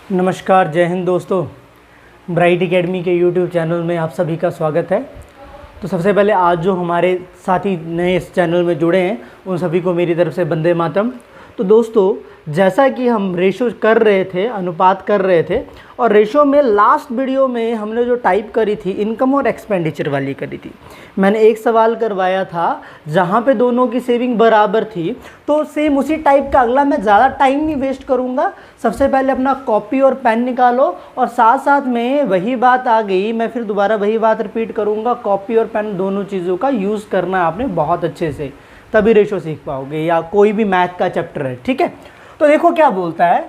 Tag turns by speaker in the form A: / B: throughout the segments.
A: नमस्कार, जय हिंद दोस्तों। ब्राइट एकेडमी के यूट्यूब चैनल में आप सभी का स्वागत है। तो सबसे पहले आज जो हमारे साथी नए इस चैनल में जुड़े हैं उन सभी को मेरी तरफ से वंदे मातरम। तो दोस्तों, जैसा कि हम रेशो कर रहे थे, अनुपात कर रहे थे, और रेशो में लास्ट वीडियो में हमने जो टाइप करी थी इनकम और एक्सपेंडिचर वाली करी थी। मैंने एक सवाल करवाया था जहाँ पे दोनों की सेविंग बराबर थी, तो सेम उसी टाइप का अगला मैं ज़्यादा टाइम नहीं वेस्ट करूँगा। सबसे पहले अपना कॉपी और पेन निकालो, और साथ साथ में वही बात आ गई, मैं फिर दोबारा वही बात रिपीट करूँगा। कॉपी और पेन दोनों चीज़ों का यूज़ करना आपने बहुत अच्छे से, तभी रेशो सीख पाओगे, या कोई भी मैथ का चैप्टर है, ठीक है। तो देखो क्या बोलता है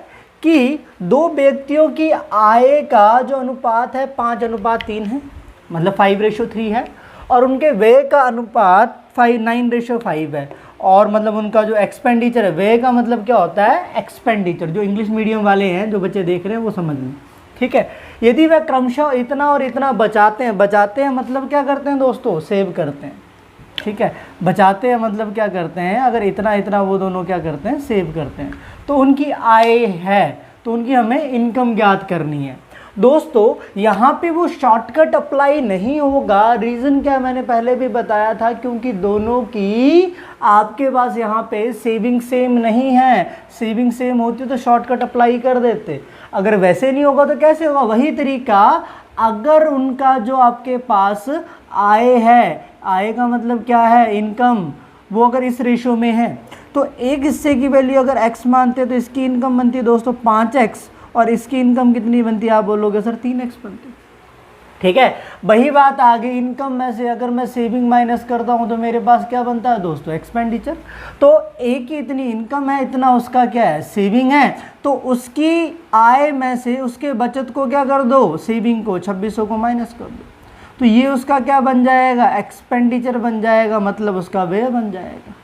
A: कि दो व्यक्तियों की आय का जो अनुपात है 5:3 है, मतलब 5:3 है, और उनके व्यय का अनुपात 9:5 है, और मतलब उनका जो एक्सपेंडिचर है, व्यय का मतलब क्या होता है एक्सपेंडिचर, जो इंग्लिश मीडियम वाले हैं जो बच्चे देख रहे हैं वो समझ लें, ठीक है। यदि वह क्रमशः इतना और इतना बचाते हैं मतलब क्या करते हैं दोस्तों, सेव करते हैं, ठीक है। बचाते हैं मतलब क्या करते हैं, अगर इतना इतना वो दोनों क्या करते हैं, सेव करते हैं, तो उनकी आय है, तो उनकी हमें इनकम ज्ञात करनी है। दोस्तों यहाँ पे वो शॉर्टकट अप्लाई नहीं होगा। रीज़न क्या मैंने पहले भी बताया था, क्योंकि दोनों की आपके पास यहाँ पे सेविंग सेम नहीं है। सेविंग सेम होती तो शॉर्टकट अप्लाई कर देते। अगर वैसे नहीं होगा तो कैसे होगा, वही तरीका, अगर उनका जो आपके पास आय है, आय का मतलब क्या है इनकम, वो अगर इस रेशो में है तो एक हिस्से की वैल्यू अगर x मानते हैं तो इसकी इनकम बनती है दोस्तों 5x, और इसकी इनकम कितनी बनती है, आप बोलोगे सर 3x बनती है, ठीक है। वही बात आ गई, इनकम में से अगर मैं सेविंग माइनस करता हूं तो मेरे पास क्या बनता है दोस्तों, एक्सपेंडिचर। तो एक की इतनी इनकम है, इतना उसका क्या है, सेविंग है, तो उसकी आय में से उसके बचत को क्या कर दो, सेविंग को 2600 को माइनस कर दो, तो ये उसका क्या बन जाएगा, एक्सपेंडिचर बन जाएगा, मतलब उसका व्यय बन जाएगा,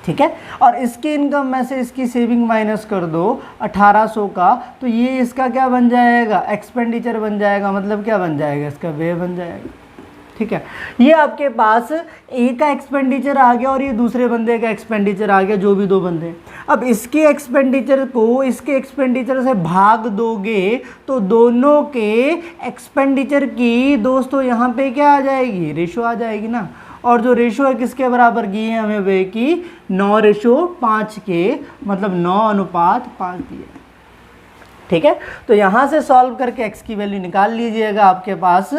A: ठीक है। और इसकी इनकम में से इसकी सेविंग माइनस कर दो 1800 का, तो ये इसका क्या बन जाएगा, एक्सपेंडिचर बन जाएगा, मतलब क्या बन जाएगा, इसका व्यय बन जाएगा, ठीक है। ये आपके पास ए का एक्सपेंडिचर आ गया और ये दूसरे बंदे का एक्सपेंडिचर आ गया, जो भी दो बंदे। अब इसके एक्सपेंडिचर को इसके एक्सपेंडिचर से भाग दोगे तो दोनों के एक्सपेंडिचर की दोस्तों यहाँ पे क्या आ जाएगी, रेशो आ जाएगी ना। और जो रेशो है किसके बराबर की है हमें, वे की 9:5 के, मतलब 9:5 दी है, ठीक है। तो यहाँ से सॉल्व करके x की वैल्यू निकाल लीजिएगा। आपके पास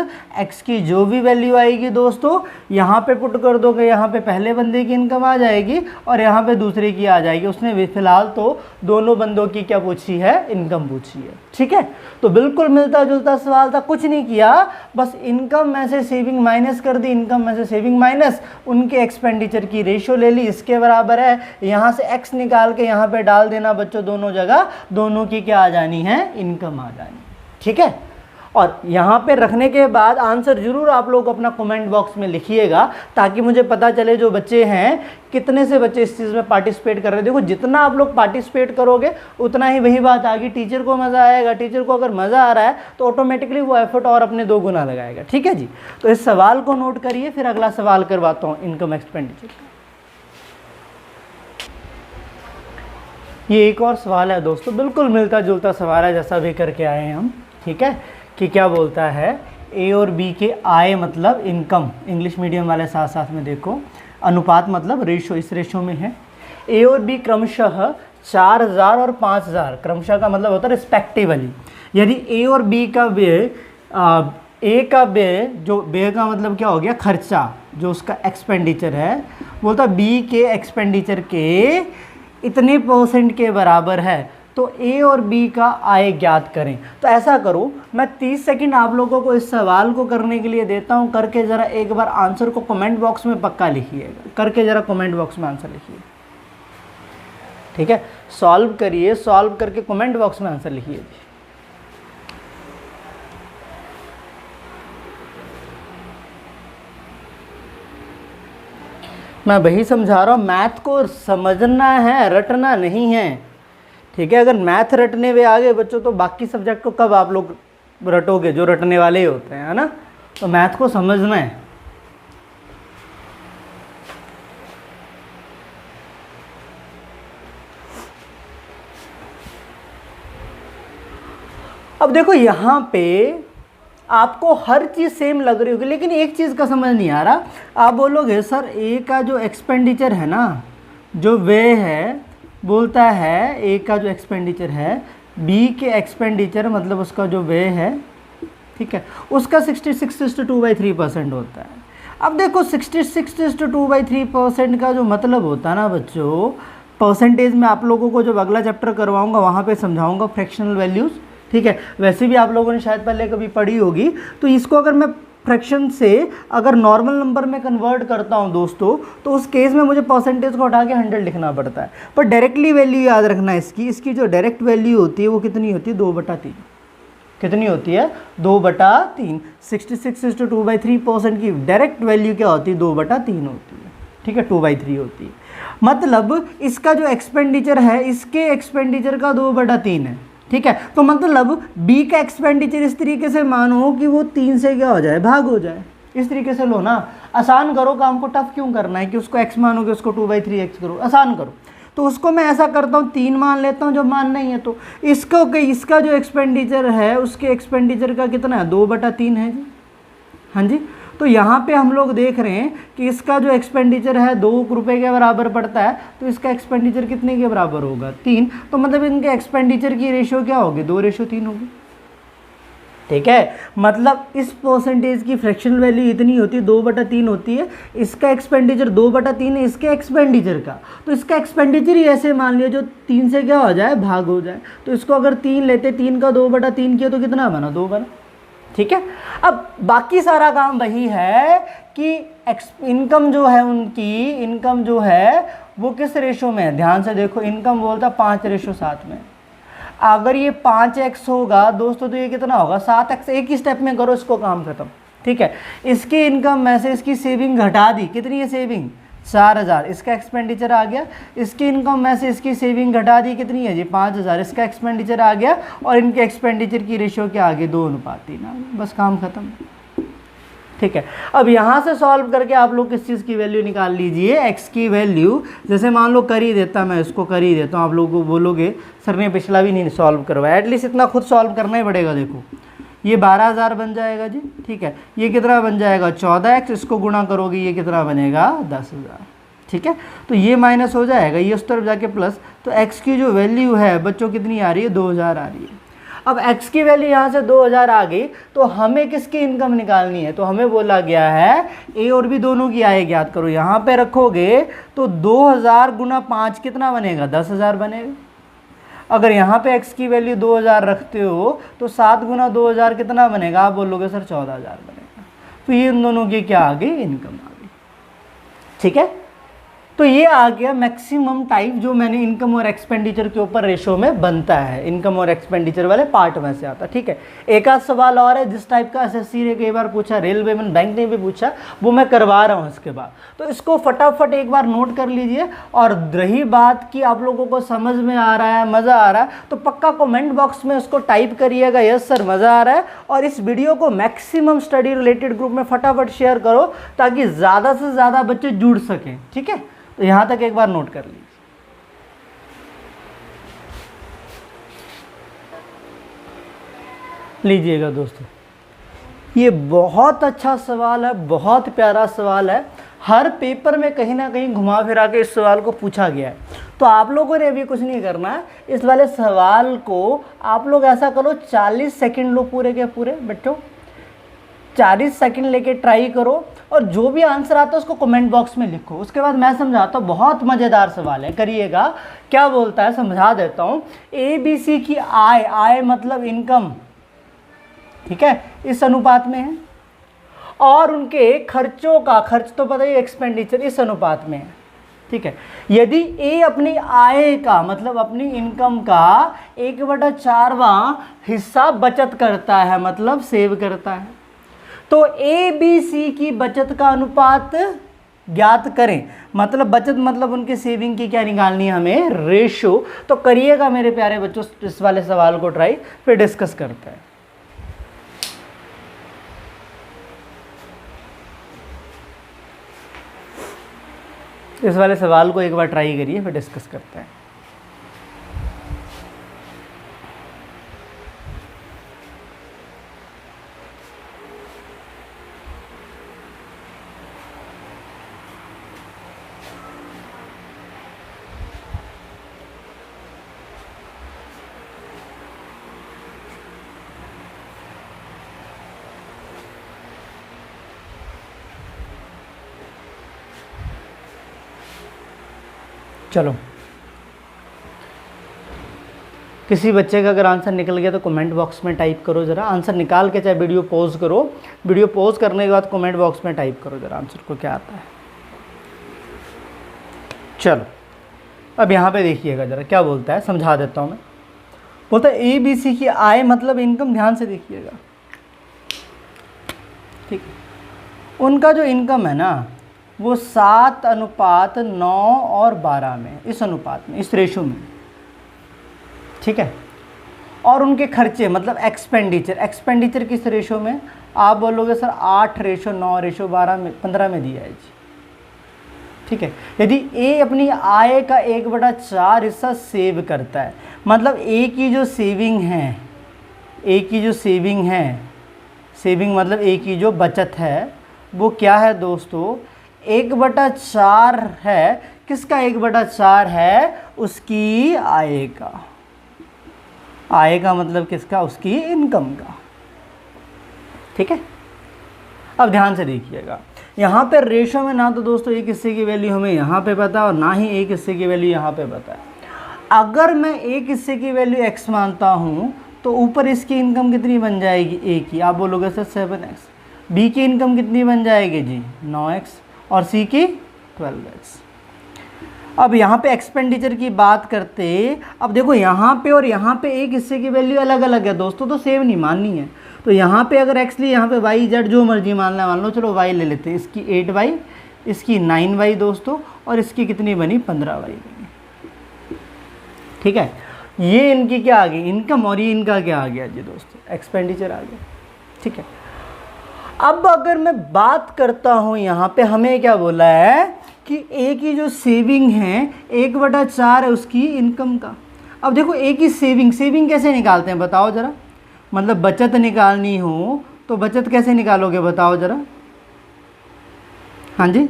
A: x की जो भी वैल्यू आएगी दोस्तों यहाँ पे पुट कर दोगे, यहाँ पे पहले बंदे की इनकम आ जाएगी और यहाँ पे दूसरे की आ जाएगी। उसने फिलहाल तो दोनों बंदों की क्या पूछी है, इनकम पूछी है, ठीक है। तो बिल्कुल मिलता जुलता सवाल था, कुछ नहीं किया, बस इनकम में से सेविंग माइनस कर दी, इनकम में से सेविंग माइनस, उनके एक्सपेंडिचर की रेशो ले ली, इसके बराबर है, यहाँ से x निकाल के यहाँ पे डाल देना बच्चों, दोनों जगह दोनों की क्या आ जानी है, इनकम आ जानी, ठीक है। और यहाँ पे रखने के बाद आंसर जरूर आप लोग अपना कमेंट बॉक्स में लिखिएगा, ताकि मुझे पता चले जो बच्चे हैं कितने से बच्चे इस चीज़ में पार्टिसिपेट कर रहे हैं। देखो जितना आप लोग पार्टिसिपेट करोगे उतना ही वही बात आ गई, टीचर को मज़ा आएगा। टीचर को अगर मज़ा आ रहा है तो ऑटोमेटिकली वो एफर्ट और अपने 2 गुना लगाएगा, ठीक है जी। तो इस सवाल को नोट करिए, फिर अगला सवाल करवाता हूँ इनकम एक्सपेंडिचर। ये एक और सवाल है दोस्तों, बिल्कुल मिलता जुलता सवाल है जैसा भी करके आए हैं हम, ठीक है। कि क्या बोलता है, ए और बी के आय मतलब इनकम, इंग्लिश मीडियम वाले साथ साथ में देखो, अनुपात मतलब रेशो, इस रेशो में है। ए और बी क्रमशः 4000 और 5000, क्रमशः का मतलब होता है रिस्पेक्टिवली। यदि ए और बी का व्यय, ए का व्यय, जो व्यय का मतलब क्या हो गया, खर्चा, जो उसका एक्सपेंडिचर है, बोलता बी के एक्सपेंडिचर के इतने % के बराबर है, तो ए और बी का आय ज्ञात करें। तो ऐसा करो, मैं 30 सेकंड आप लोगों को इस सवाल को करने के लिए देता हूं, करके ज़रा एक बार आंसर को कमेंट बॉक्स में पक्का लिखिएगा, करके ज़रा कमेंट बॉक्स में आंसर लिखिए, ठीक है। सॉल्व करिए, सॉल्व करके कमेंट बॉक्स में आंसर लिखिए। मैं वही समझा रहा हूँ, मैथ को समझना है, रटना नहीं है, ठीक है। अगर मैथ रटने में आ गए बच्चों तो बाकी सब्जेक्ट को कब आप लोग रटोगे, जो रटने वाले ही होते हैं, है ना। तो मैथ को समझना है। अब देखो यहाँ पे आपको हर चीज़ सेम लग रही होगी, लेकिन एक चीज़ का समझ नहीं आ रहा। आप बोलोगे सर ए का जो एक्सपेंडिचर है ना, जो वे है, बोलता है ए का जो एक्सपेंडिचर है बी के एक्सपेंडिचर मतलब उसका जो वे है, ठीक है, उसका 66:2/3% होता है। अब देखो 66:2/3% का जो मतलब होता है ना बच्चों, परसेंटेज में आप लोगों को जब अगला चैप्टर करवाऊंगा वहाँ पे समझाऊंगा फ्रैक्शनल वैल्यूज़, ठीक है। वैसे भी आप लोगों ने शायद पहले कभी पढ़ी होगी। तो इसको अगर मैं फ्रैक्शन से अगर नॉर्मल नंबर में कन्वर्ट करता हूं दोस्तों, तो उस केस में मुझे परसेंटेज को हटा के 100 लिखना पड़ता है। पर डायरेक्टली वैल्यू याद रखना है इसकी जो डायरेक्ट वैल्यू होती है वो कितनी होती है, 2/3। कितनी होती है, 2/3। 66:2/3% की डायरेक्ट वैल्यू क्या होती है, 2/3 होती है, ठीक है, 2/3 होती है। मतलब इसका जो एक्सपेंडिचर है, इसके एक्सपेंडिचर का 2/3 है, ठीक है। तो मतलब बी का एक्सपेंडिचर इस तरीके से मानो कि वो 3 से क्या हो जाए, भाग हो जाए। इस तरीके से लो ना, आसान करो काम को, टफ क्यों करना है कि उसको x मानोगे उसको 2/3x करो, आसान करो। तो उसको मैं ऐसा करता हूँ 3 मान लेता हूँ, जब मान नहीं है तो इसका जो एक्सपेंडिचर है उसके एक्सपेंडिचर का कितना है, 2/3 है जी, हाँ जी। तो यहाँ पे हम लोग देख रहे हैं कि इसका जो एक्सपेंडिचर है 2 रुपये के बराबर पड़ता है, तो इसका एक्सपेंडिचर कितने के बराबर होगा, 3। तो मतलब इनके एक्सपेंडिचर की रेशियो क्या होगी, 2:3 होगी, ठीक है। मतलब इस परसेंटेज की फ्रैक्शनल वैल्यू इतनी होती है, 2/3 होती है। इसका एक्सपेंडिचर 2/3 है इसके एक्सपेंडिचर का, तो इसका एक्सपेंडिचर ही ऐसे मान लिया जो 3 से क्या हो जाए, भाग हो जाए। तो इसको अगर 3 लेते, 3 का 2/3 किया तो कितना बना, 2 बना, ठीक है। अब बाकी सारा काम वही है कि इनकम जो है उनकी, इनकम जो है वो किस रेशो में है, ध्यान से देखो। इनकम बोलता 5:7 में। अगर ये 5x होगा दोस्तों तो ये कितना होगा, 7x। एक ही स्टेप में करो इसको, काम खत्म, ठीक है। इसकी इनकम में से इसकी सेविंग घटा दी, कितनी है सेविंग, 4,000। इसका एक्सपेंडिचर आ गया। इसकी इनकम में से इसकी सेविंग घटा दी, कितनी है जी, 5,000। इसका एक्सपेंडिचर आ गया और इनके एक्सपेंडिचर की रेशियो क्या आ गई, 2:3। बस काम खत्म, ठीक है। अब यहाँ से सॉल्व करके आप लोग किस चीज़ की वैल्यू निकाल लीजिए, x की वैल्यू। जैसे मान लो कर ही देता, मैं इसको कर ही देता हूँ, आप लोगों को बोलोगे सर ने पिछला भी नहीं सॉल्व करवाया। एटलीस्ट इतना खुद सॉल्व करना ही पड़ेगा। देखो ये 12,000 बन जाएगा जी, ठीक है। ये कितना बन जाएगा, 14x। इसको गुणा करोगे ये कितना बनेगा, 10,000, ठीक है। तो ये माइनस हो जाएगा, ये उस तरफ जाके प्लस। तो x की जो वैल्यू है बच्चों कितनी आ रही है, 2,000 आ रही है। अब x की वैल्यू यहाँ से 2,000 आ गई, तो हमें किसकी इनकम निकालनी है, तो हमें बोला गया है a और b दोनों की आय ज्ञात करो। यहाँ पे रखोगे तो 2,000 गुना 5 कितना बनेगा, 10,000 बनेगा। अगर यहाँ पे x की वैल्यू 2,000 रखते हो तो 7 गुना 2,000 कितना बनेगा, आप बोलोगे सर 14,000 बनेगा। तो ये इन दोनों की क्या आ गई, इनकम आ गई, ठीक है। तो ये आ गया मैक्सिमम टाइप जो मैंने इनकम और एक्सपेंडिचर के ऊपर रेशो में बनता है, इनकम और एक्सपेंडिचर वाले पार्ट में से आता है, ठीक है। एक आध सवाल और है जिस टाइप का एसएससी ने कई बार पूछा, रेलवे में बैंक ने भी पूछा, वो मैं करवा रहा हूँ इसके बाद। तो इसको फटाफट एक बार नोट कर लीजिए। और रही बात कि आप लोगों को समझ में आ रहा है, मज़ा आ रहा है, तो पक्का कमेंट बॉक्स में उसको टाइप करिएगा, यस सर मज़ा आ रहा है। और इस वीडियो को मैक्सिमम स्टडी रिलेटेड ग्रुप में फटाफट शेयर करो ताकि ज़्यादा से ज़्यादा बच्चे जुड़ सकें, ठीक है। तो यहां तक एक बार नोट कर लीजिएगा दोस्तों। ये बहुत अच्छा सवाल है, बहुत प्यारा सवाल है। हर पेपर में कहीं ना कहीं घुमा फिरा के इस सवाल को पूछा गया है। तो आप लोगों ने अभी कुछ नहीं करना है, इस वाले सवाल को आप लोग ऐसा करो 40 सेकंड लो पूरे के पूरे, बैठो 40 सेकंड लेके ट्राई करो और जो भी आंसर आता है उसको कमेंट बॉक्स में लिखो। उसके बाद मैं समझाता हूँ, बहुत मज़ेदार सवाल है, करिएगा। क्या बोलता है समझा देता हूँ। ABC की आय, आय मतलब इनकम, ठीक है, इस अनुपात में है। और उनके खर्चों का, खर्च तो पता ही एक्सपेंडिचर, इस अनुपात में है, ठीक है। यदि A अपनी आय का मतलब अपनी इनकम का 1/4वां हिस्सा बचत करता है, मतलब सेव करता है, तो ABC की बचत का अनुपात ज्ञात करें। मतलब बचत मतलब उनके सेविंग की क्या निकालनी है हमें, रेशो। तो करिएगा मेरे प्यारे बच्चों इस वाले सवाल को ट्राई, फिर डिस्कस करते हैं। इस वाले सवाल को एक बार ट्राई करिए, फिर डिस्कस करते हैं। चलो, किसी बच्चे का अगर आंसर निकल गया तो कमेंट बॉक्स में टाइप करो ज़रा, आंसर निकाल के चाहे वीडियो पॉज करो, वीडियो पॉज करने के बाद कमेंट बॉक्स में टाइप करो ज़रा आंसर को क्या आता है। चलो, अब यहाँ पे देखिएगा ज़रा क्या बोलता है, समझा देता हूँ मैं। बोलता है ABC की आय मतलब इनकम, ध्यान से देखिएगा, ठीक है। उनका जो इनकम है ना वो 7:9 और 12 में, इस अनुपात में, इस रेशो में, ठीक है। और उनके खर्चे मतलब एक्सपेंडिचर किस रेशो में, आप बोलोगे सर 8:9:12 में, 15 में दिया है जी, ठीक है। यदि ए अपनी आय का 1/4 हिस्सा सेव करता है, मतलब ए की जो सेविंग है, सेविंग मतलब ए की जो बचत है वो क्या है दोस्तों, 1/4 है। किसका 1/4 है, उसकी आय का। आय का मतलब किसका, उसकी इनकम का, ठीक है। अब ध्यान से देखिएगा, यहाँ पे रेशो में ना तो दोस्तों एक हिस्से की वैल्यू हमें यहाँ पे पता है और ना ही एक हिस्से की वैल्यू यहाँ पे पता है। अगर मैं एक हिस्से की वैल्यू x मानता हूँ तो ऊपर इसकी इनकम कितनी बन जाएगी, a की, आप बोलोगे सर 7x। b की इनकम कितनी बन जाएगी जी 9x और c की 12x। अब यहाँ पे एक्सपेंडिचर की बात करते, अब देखो यहाँ पे और यहाँ पे एक हिस्से की वैल्यू अलग अलग है दोस्तों, तो सेम नहीं माननी है। तो यहाँ पे अगर x लिए, यहाँ पे y z जो मर्जी मानना है मान लो, चलो y ले लेते हैं, इसकी 8y, इसकी 9y दोस्तों, और इसकी कितनी बनी 15y बनी, ठीक है। ये इनकी क्या आ गई, इनकम, और ये इनका क्या आ गया जी दोस्तों, एक्सपेंडिचर आ गया, ठीक है। अब अगर मैं बात करता हूँ यहाँ पे हमें क्या बोला है कि ए की जो सेविंग है 1/4 है उसकी इनकम का। अब देखो ए की सेविंग कैसे निकालते हैं बताओ ज़रा, मतलब बचत निकालनी हो तो बचत कैसे निकालोगे बताओ ज़रा, हाँ जी,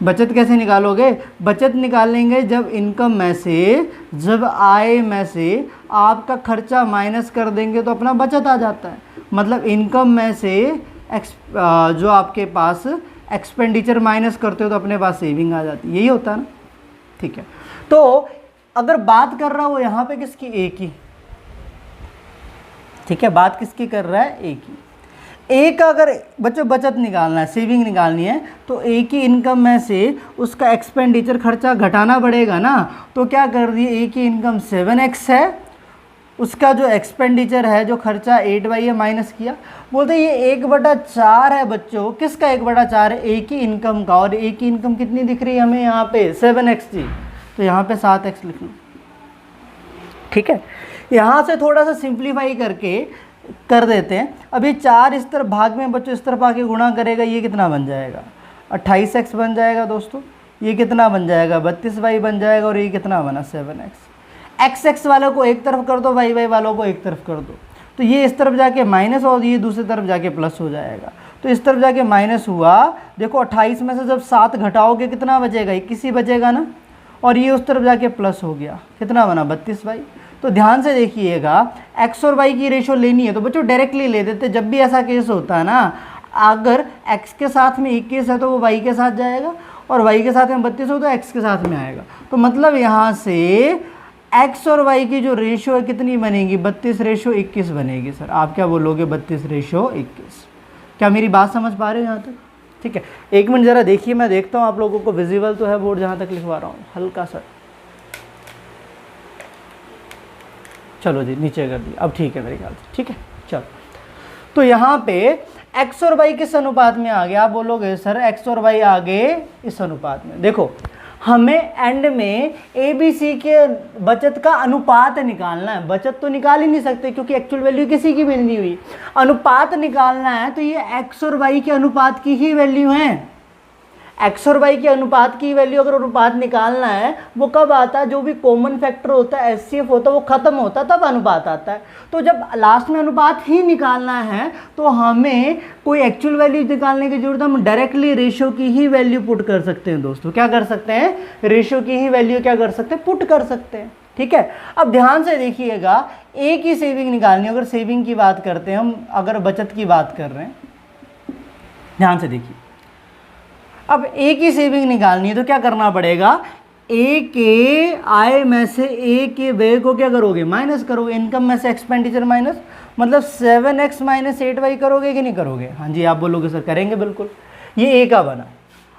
A: बचत कैसे निकालोगे, बचत निकालेंगे जब इनकम में से, जब आय में से आपका खर्चा माइनस कर देंगे तो अपना बचत आ जाता है। मतलब इनकम में से जो आपके पास एक्सपेंडिचर माइनस करते हो तो अपने पास सेविंग आ जाती है, यही होता है ना, ठीक है। तो अगर बात कर रहा हो यहाँ पे किसकी, ए की, ठीक है, बात किसकी कर रहा है, ए की। ए का अगर बच्चों बचत निकालना है, सेविंग निकालनी है, तो ए की इनकम में से उसका एक्सपेंडिचर खर्चा घटाना पड़ेगा ना। तो क्या कर दिए, ए की इनकम 7x है, उसका जो एक्सपेंडिचर है, जो खर्चा 8y है, माइनस किया। बोलते ये 1/4 है बच्चों, किसका 1/4 है, ए की इनकम का। और ए की इनकम कितनी दिख रही है हमें यहाँ पे 7x जी, तो यहाँ पे 7x लिख लो, ठीक है। यहाँ से थोड़ा सा सिंप्लीफाई करके कर देते हैं। अभी 4 इस तरफ भाग में बच्चों इस तरफ आके गुणा करेगा, ये कितना बन जाएगा 28x बन जाएगा दोस्तों। ये कितना बन जाएगा 32y बन जाएगा, और ये कितना बना 7x। x वालों को एक तरफ कर दो, y वालों को एक तरफ कर दो, तो ये इस तरफ जाके माइनस और ये दूसरी तरफ जाके प्लस हो जाएगा। तो इस तरफ जाके माइनस हुआ, देखो 28 में से जब 7 घटाओगे कितना बचेगा, 21 ही बचेगा ना, और ये उस तरफ जाके प्लस हो गया, कितना बना 32y। तो ध्यान से देखिएगा, x और y की रेशो लेनी है तो बच्चों डायरेक्टली ले देते। जब भी ऐसा केस होता है ना, अगर x के साथ में 21 है तो वो y के साथ जाएगा, और y के साथ में 32 हो तो x के साथ में आएगा। तो मतलब यहाँ से x और y की जो रेशो है कितनी बनेगी, 32:21 बनेगी। सर आप क्या बोलोगे, 32:21। क्या मेरी बात समझ पा रहे हो यहाँ तक, ठीक है। एक मिनट ज़रा देखिए, मैं देखता हूँ आप लोगों को विजिबल तो है बोर्ड जहाँ तक लिखवा रहा हूँ, हल्का सा, चलो जी नीचे कर दिया, अब ठीक है मेरे ख्याल से, ठीक है। चलो, तो यहाँ पे x और y किस अनुपात में आ गए, आप बोलोगे सर x और y आ गए इस अनुपात में। देखो हमें एंड में ABC के बचत का अनुपात निकालना है, बचत तो निकाल ही नहीं सकते क्योंकि एक्चुअल वैल्यू किसी की भी नहीं हुई, अनुपात निकालना है। तो ये x और y के अनुपात की ही वैल्यू है, x और y के अनुपात की वैल्यू अगर अनुपात निकालना है, वो कब आता है, जो भी कॉमन फैक्टर होता है, HCF होता है, वो खत्म होता है तब अनुपात आता है। तो जब लास्ट में अनुपात ही निकालना है तो हमें कोई एक्चुअल वैल्यू निकालने की जरूरत है, हम डायरेक्टली रेशियो की ही वैल्यू पुट कर सकते हैं दोस्तों। क्या कर सकते हैं, रेशियो की ही वैल्यू क्या कर सकते हैं, पुट कर सकते हैं, ठीक है। अब ध्यान से देखिएगा, ए की सेविंग निकालनी, अगर सेविंग की बात करते हैं हम, अगर बचत की बात कर रहे हैं, ध्यान से देखिए, अब ए की सेविंग निकालनी है तो क्या करना पड़ेगा, ए के आय में से ए के व्यय को क्या करोगे, माइनस करोगे। इनकम में से एक्सपेंडिचर माइनस, मतलब 7x माइनस 8y करोगे कि नहीं करोगे? हाँ जी, आप बोलोगे सर करेंगे बिल्कुल। ये ए का बना।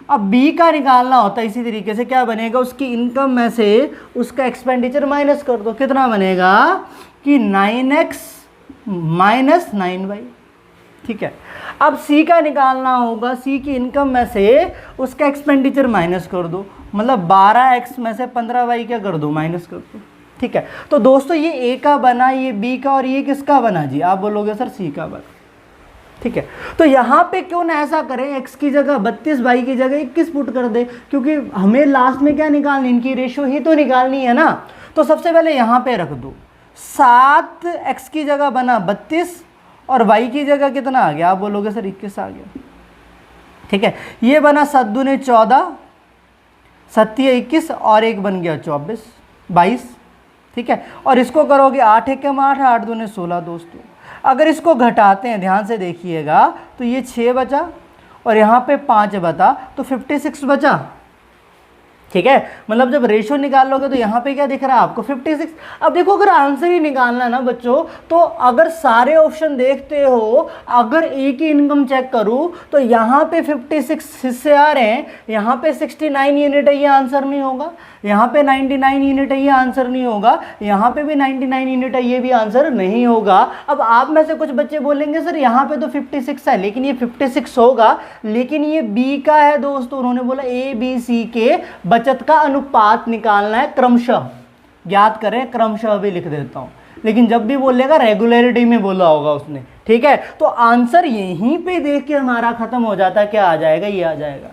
A: अब बी का निकालना होता है इसी तरीके से, क्या बनेगा, उसकी इनकम में से उसका एक्सपेंडिचर माइनस कर दो। कितना बनेगा कि 9x माइनस 9y। ठीक है। अब सी का निकालना होगा, सी की इनकम में से उसका एक्सपेंडिचर माइनस कर दो, मतलब 12x में से 15y क्या कर दो, माइनस कर दो। ठीक है। तो दोस्तों ये ए का बना, ये बी का, और ये किसका बना जी? आप बोलोगे सर सी का बना। ठीक है। तो यहाँ पे क्यों ना ऐसा करें, x की जगह 32, y की जगह 21 पुट कर दे, क्योंकि हमें लास्ट में क्या निकालनी, इनकी रेशियो ही तो निकालनी है ना। तो सबसे पहले यहाँ पे रख दो 7x की जगह बना 32 और y की जगह कितना आ गया? आप बोलोगे सर 21 आ गया। ठीक है। ये बना 7 दूने 14, 7 21 और एक बन गया 24 22। ठीक है। और इसको करोगे 8 एकम 8, 8 दूने 16 दोस्तों। अगर इसको घटाते हैं, ध्यान से देखिएगा, तो ये 6 बचा और यहाँ पे 5 बता, तो 56 बचा। ठीक है। मतलब जब रेशो निकालोगे तो यहाँ पे क्या दिख रहा है आपको, 56। अब देखो, अगर आंसर ही निकालना है ना बच्चों, तो अगर सारे ऑप्शन देखते हो, अगर ए की इनकम चेक करूँ तो यहाँ पे 56 हिस्से आ रहे हैं, यहाँ पे 69 यूनिट है, ये आंसर नहीं होगा। यहाँ पे 99 यूनिट है, ये आंसर नहीं होगा। यहाँ पे भी 99 यूनिट है, ये भी आंसर नहीं होगा। अब आप में से कुछ बच्चे बोलेंगे सर यहाँ पे तो 56 है, लेकिन ये 56 होगा, लेकिन ये बी का है दोस्तों। उन्होंने बोला ए बी सी के बचत का अनुपात निकालना है, क्रमशः ज्ञात करें। क्रमशः भी लिख देता हूँ, लेकिन जब भी बोलेगा रेगुलरिटी में बोला होगा उसने। ठीक है। तो आंसर यहीं पे देख के हमारा खत्म हो जाता है, क्या आ जाएगा, ये आ जाएगा।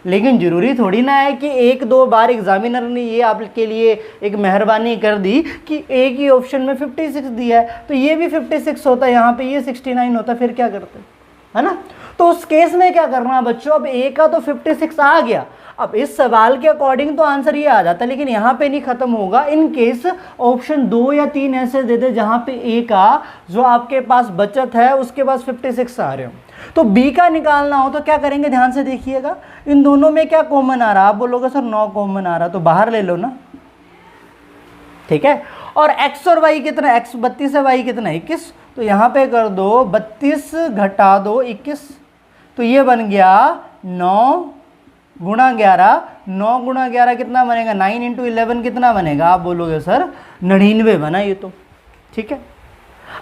A: लेकिन जरूरी थोड़ी ना है कि एक दो बार एग्जामिनर ने ये आपके लिए एक मेहरबानी कर दी कि एक ही ऑप्शन में 56 दिया है तो ये भी 56 होता है, यहाँ पे ये 69 होता, फिर क्या करते, है ना। तो उस केस में क्या करना बच्चों, अब ए का तो 56 आ गया, अब इस सवाल के अकॉर्डिंग तो आंसर ये आ जाता है, लेकिन यहाँ पे नहीं खत्म होगा। इन केस ऑप्शन 2 या 3 ऐसे दे दे जहाँ पे ए का जो आपके पास बचत है उसके पास 56 आ रहे हो, तो बी का निकालना हो तो क्या करेंगे, ध्यान से देखिएगा। इन दोनों में क्या कॉमन आ रहा है? आप बोलोगे सर 9 कॉमन आ रहा, तो बाहर ले लो ना। ठीक है। और x और y कितना, x 32 है, y कितना 21, तो यहाँ पे कर दो 32 घटा दो 21, तो ये बन गया 9 गुणा 11। 9 गुणा 11 कितना बनेगा, 9 इंटू 11 कितना बनेगा? आप बोलोगे सर 99 बना ये तो। ठीक है।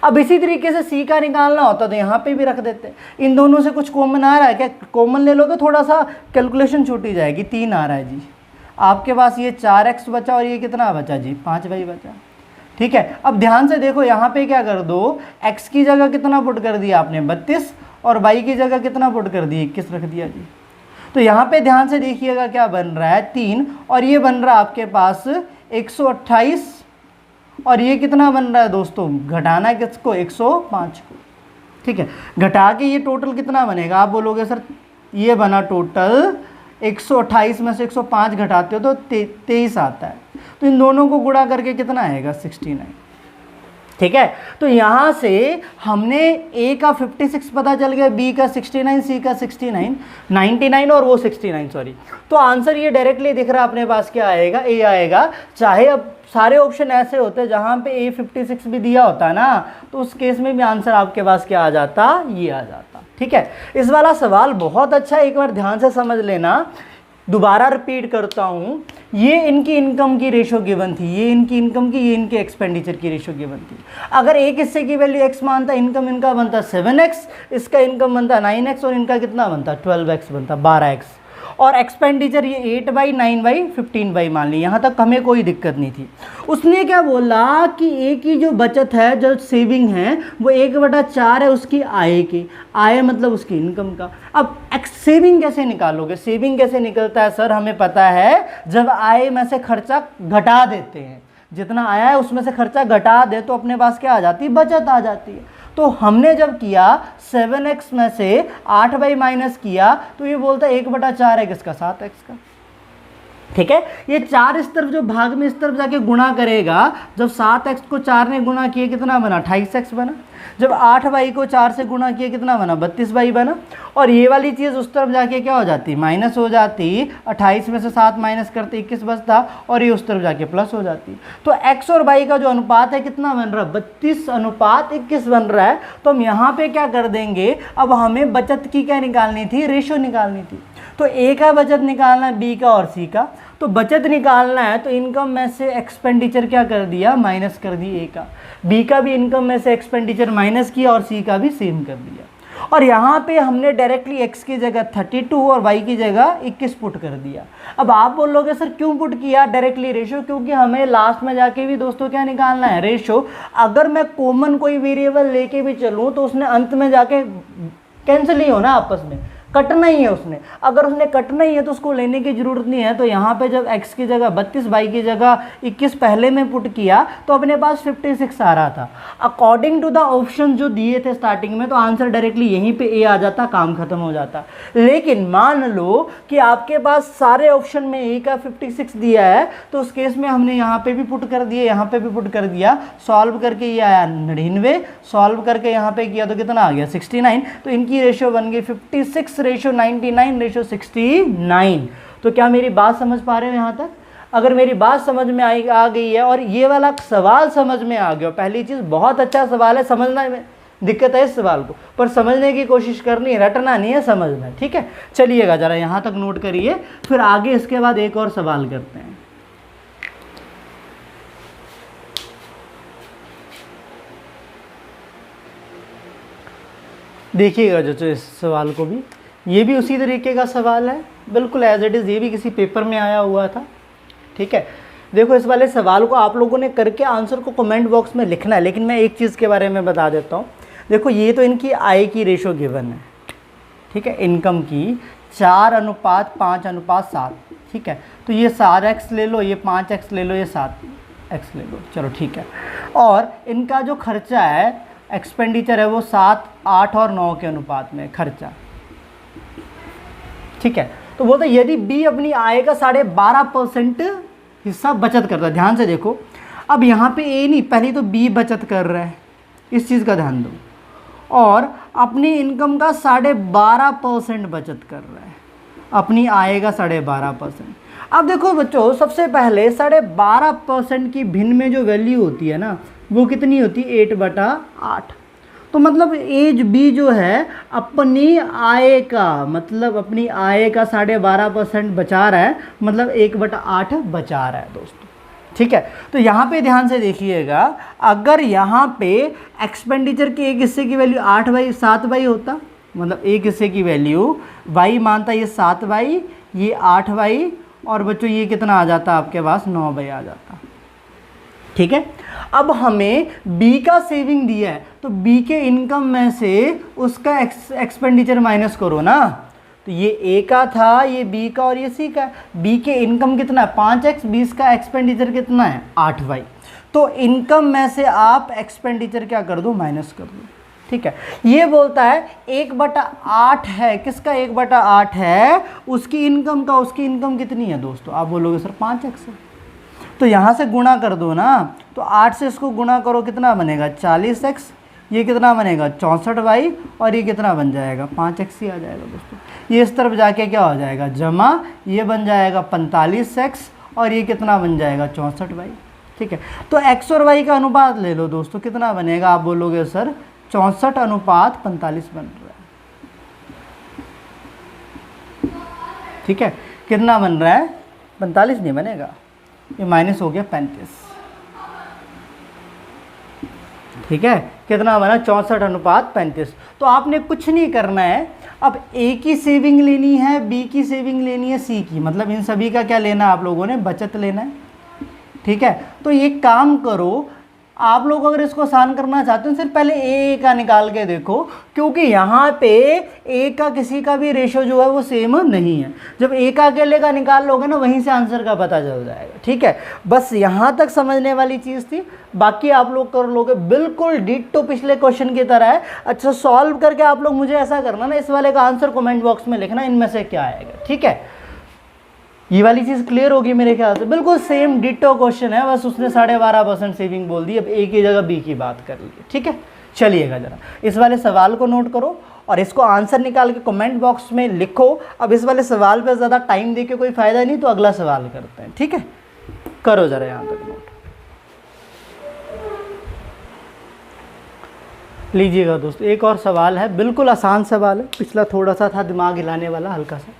A: अब इसी तरीके से सी का निकालना होता तो यहाँ पे भी रख देते। इन दोनों से कुछ कॉमन आ रहा है क्या? कॉमन ले लोगे थोड़ा सा कैलकुलेशन छूटी जाएगी। 3 आ रहा है जी आपके पास, ये 4x बचा और ये कितना बचा जी, 5y बचा। ठीक है। अब ध्यान से देखो, यहाँ पे क्या कर दो, x की जगह कितना पुट कर दिया आपने 32 और y की जगह कितना पुट कर दिया 21 रख दिया जी। तो यहाँ पे ध्यान से देखिएगा क्या बन रहा है 3, और ये बन रहा है आपके पास 128, और ये कितना बन रहा है दोस्तों, घटाना है किसको, 105 को। ठीक है। घटा के ये टोटल कितना बनेगा? आप बोलोगे सर ये बना टोटल 128 में से 105 घटाते हो तो 23 आता है, तो इन दोनों को गुणा करके कितना आएगा 69। ठीक है। तो यहाँ से हमने ए का 56 पता चल गया, बी का 69, सी का 69, 99 और वो 69 सॉरी। तो आंसर ये डायरेक्टली दिख रहा है अपने पास, क्या आएगा, ए आएगा। चाहे अब सारे ऑप्शन ऐसे होते जहाँ पे ए 56 भी दिया होता ना, तो उस केस में भी आंसर आपके पास क्या आ जाता, ये आ जाता। ठीक है। इस वाला सवाल बहुत अच्छा, एक बार ध्यान से समझ लेना। दोबारा रिपीट करता हूँ, ये इनकी इनकम की रेशो गिवन थी, ये इनकी इनकम की, ये इनके एक्सपेंडिचर की रेशो गिवन थी। अगर एक हिस्से की वैल्यू x मानता, इनकम इनका बनता 7x, इसका इनकम बनता 9x और इनका कितना बनता 12x बनता 12x, और एक्सपेंडिचर ये 8y 9y 15y मान ली। यहाँ तक हमें कोई दिक्कत नहीं थी। उसने क्या बोला कि ए की जो बचत है, जो सेविंग है, वो 1/4 है उसकी आय की। आय मतलब उसकी इनकम का। अब सेविंग कैसे निकालोगे? सेविंग कैसे निकलता है सर? हमें पता है, जब आय में से खर्चा घटा देते हैं, जितना आया है उसमें से खर्चा घटा दे तो अपने पास क्या आ जाती है, बचत आ जाती है। तो हमने जब किया 7x में से 8y माइनस किया तो ये बोलता है 1/4 है किसका, 7x का। ठीक है। ये 4 इस तरफ जो भाग में इस तरफ जाके गुणा करेगा, जब 7x को 4 ने गुणा किया कितना बना 28x बना, जब 8y को 4 से गुणा किया कितना बना 32y बना, और ये वाली चीज़ उस तरफ जाके क्या हो जाती माइनस हो जाती, 28 में से 7 माइनस करते 21 बचता, और ये उस तरफ जाके प्लस हो जाती। तो x और y का जो अनुपात है कितना बन रहा है 32:21 बन रहा है। तो हम यहाँ पे क्या कर देंगे, अब हमें बचत की क्या निकालनी थी, रेशो निकालनी थी। तो ए का बचत निकालना है, बी का और सी का। तो बचत निकालना है तो इनकम में से एक्सपेंडिचर क्या कर दिया माइनस कर दी ए का, बी का भी इनकम में से एक्सपेंडिचर माइनस किया और सी का भी सेम कर दिया। और यहाँ पे हमने डायरेक्टली x की जगह 32 और y की जगह 21 पुट कर दिया। अब आप बोलोगे सर क्यों पुट किया डायरेक्टली रेशो, क्योंकि हमें लास्ट में जाके भी दोस्तों क्या निकालना है रेशो। अगर मैं कॉमन कोई वेरिएबल लेके भी चलूँ तो उसने अंत में जाके कैंसिल ही होना, आपस में कटना ही है उसने। अगर उसने कटना ही है तो उसको लेने की ज़रूरत नहीं है। तो यहाँ पे जब x की जगह 32, y की जगह 21 पहले में पुट किया तो अपने पास 56 आ रहा था। अकॉर्डिंग टू द ऑप्शन जो दिए थे स्टार्टिंग में, तो आंसर डायरेक्टली यहीं पे ए आ जाता, काम खत्म हो जाता। लेकिन मान लो कि आपके पास सारे ऑप्शन में ए का 56 दिया है, तो उस केस में हमने यहाँ पे भी पुट कर दिया, यहाँ पे भी पुट कर दिया। सॉल्व करके ये आया 99, सॉल्व करके यहाँ पे किया तो कितना आ गया 69। तो इनकी रेशो बन गई 56 रेशो 99 रेशो 69। तो क्या मेरी बात समझ पा रहे हो यहाँ तक? अगर मेरी बात समझ में आ गई है और ये वाला सवाल समझ में आ गया, पहली चीज़ बहुत अच्छा सवाल है, समझना में दिक्कत है इस सवाल को, पर समझने की कोशिश करनी है, रटना नहीं है, समझना है। ठीक है, चलिएगा ज़रा यहाँ तक नोट करिए, फिर आगे इसके बाद एक और सवाल करते हैं। देखिएगा जो इस सवाल को भी, ये भी उसी तरीके का सवाल है, बिल्कुल एज इट इज़, ये भी किसी पेपर में आया हुआ था। ठीक है, देखो इस वाले सवाल को आप लोगों ने करके आंसर को कमेंट बॉक्स में लिखना है, लेकिन मैं एक चीज़ के बारे में बता देता हूँ। देखो ये तो इनकी आय की रेशो गिवन है, ठीक है, इनकम की 4:5:7। ठीक है, तो ये 4x ले लो, ये 5x ले लो, ये 7x ले लो, चलो ठीक है। और इनका जो खर्चा है, एक्सपेंडिचर है, वो 7, 8 और 9 के अनुपात में खर्चा। ठीक है, तो बोलते यदि B अपनी आय का 12.5% हिस्सा बचत करता है। ध्यान से देखो, अब यहाँ पे A नहीं, पहले तो B बचत कर रहा है, इस चीज़ का ध्यान दो, और अपनी इनकम का 12.5% बचत कर रहा है, अपनी आय का 12.5%। अब देखो बच्चों, सबसे पहले 12.5% की भिन्न में जो वैल्यू होती है ना, वो कितनी होती है 8/8। तो मतलब एज बी जो है अपनी आय का, मतलब अपनी आय का 12.5% बचा रहा है, मतलब 1/8 बचा रहा है दोस्तों। ठीक है, तो यहाँ पे ध्यान से देखिएगा, अगर यहाँ पे एक्सपेंडिचर के एक हिस्से की वैल्यू 8/7 होता, मतलब एक हिस्से की वैल्यू y मानता ये 7y, ये 8y, और बच्चों ये कितना आ जाता आपके पास 9y आ जाता। ठीक है, अब हमें B का सेविंग दिया है, तो B के इनकम में से उसका एक्सपेंडिचर माइनस करो ना। तो ये A का था, ये B का और ये C का। B के इनकम कितना है 5x, 20 का एक्सपेंडिचर कितना है 8y। तो इनकम में से आप एक्सपेंडिचर क्या कर दो, माइनस कर दो। ठीक है, ये बोलता है 1/8 है, किसका 1/8 है, उसकी इनकम का। उसकी इनकम कितनी है दोस्तों, आप बोलोगे सर 5x है, तो यहाँ से गुणा कर दो ना। तो 8 से इसको गुणा करो, कितना बनेगा 40x, ये कितना बनेगा 64y, और ये कितना बन जाएगा 5x ही आ जाएगा दोस्तों। ये इस तरफ जाके क्या हो जाएगा जमा, ये बन जाएगा 45x, और ये कितना बन जाएगा 64y। ठीक है, तो x और y का अनुपात ले लो दोस्तों, कितना बनेगा, आप बोलोगे सर 64:45 बन रहा है। ठीक है, कितना बन रहा है 45 नहीं बनेगा, ये माइनस हो गया 35। ठीक है, कितना बना 64:35। तो आपने कुछ नहीं करना है, अब A की सेविंग लेनी है, B की सेविंग लेनी है, C की, मतलब इन सभी का क्या लेना है आप लोगों ने, बचत लेना है। ठीक है, तो ये काम करो, आप लोग अगर इसको आसान करना चाहते हैं सिर्फ पहले ए का निकाल के देखो, क्योंकि यहाँ पे ए का किसी का भी रेशो जो है वो सेम नहीं है। जब ए का अकेले का निकाल लोगे ना, वहीं से आंसर का पता चल जाएगा। ठीक है, बस यहाँ तक समझने वाली चीज़ थी, बाकी आप लोग कर लोगे बिल्कुल डिट्टो पिछले क्वेश्चन की तरह है। अच्छा, सॉल्व करके आप लोग मुझे ऐसा करना ना, इस वाले का आंसर कमेंट बॉक्स में लिखना, इनमें से क्या आएगा। ठीक है, ये वाली चीज़ क्लियर होगी मेरे ख्याल से। बिल्कुल सेम डिटो क्वेश्चन है, बस उसने 12.5% सेविंग बोल दी, अब ए की जगह बी की बात कर ली। ठीक है, चलिएगा जरा इस वाले सवाल को नोट करो और इसको आंसर निकाल के कमेंट बॉक्स में लिखो। अब इस वाले सवाल पे ज़्यादा टाइम दे के कोई फ़ायदा नहीं, तो अगला सवाल करते हैं। ठीक है, करो ज़रा यहाँ तक नोट। लीजिएगा दोस्तों, एक और सवाल है, बिल्कुल आसान सवाल है। पिछला थोड़ा सा था दिमाग हिलाने वाला हल्का सा,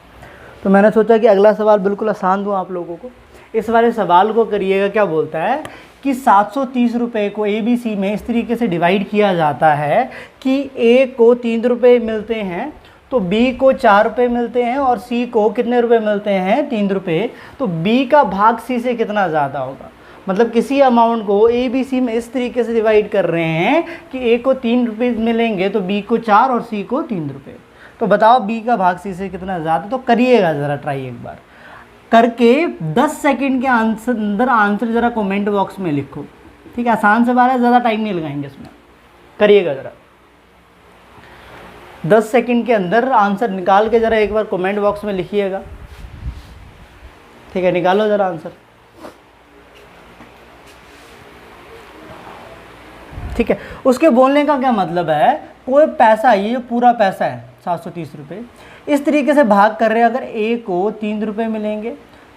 A: तो मैंने सोचा कि अगला सवाल बिल्कुल आसान दूँ आप लोगों को। इस वाले सवाल को करिएगा। क्या बोलता है कि 730 रुपये को ABC में इस तरीके से डिवाइड किया जाता है कि A को 3 रुपये मिलते हैं, तो B को 4 रुपये मिलते हैं और C को कितने रुपए मिलते हैं? 3 रुपये। तो B का भाग C से कितना ज़्यादा होगा? मतलब किसी अमाउंट को ABC में इस तरीके से डिवाइड कर रहे हैं कि A को 3 रुपये मिलेंगे, तो B को 4 और C को 3 रुपये। तो बताओ B का भाग C से कितना ज़्यादा? तो करिएगा ज़रा ट्राई एक बार करके 10 सेकंड के अंदर आंसर ज़रा कमेंट बॉक्स में लिखो। ठीक है, आसान सवाल है, ज़्यादा टाइम नहीं लगाएंगे इसमें। करिएगा ज़रा 10 सेकंड के अंदर आंसर निकाल के ज़रा एक बार कमेंट बॉक्स में लिखिएगा। ठीक है, निकालो ज़रा आंसर। ठीक है, उसके बोलने का क्या मतलब है, कोई पैसा, ये जो पूरा पैसा है 730 रुपये, इस तरीके से भाग कर रहे हैं। अगर A को 3 रुपये मिलेंगे,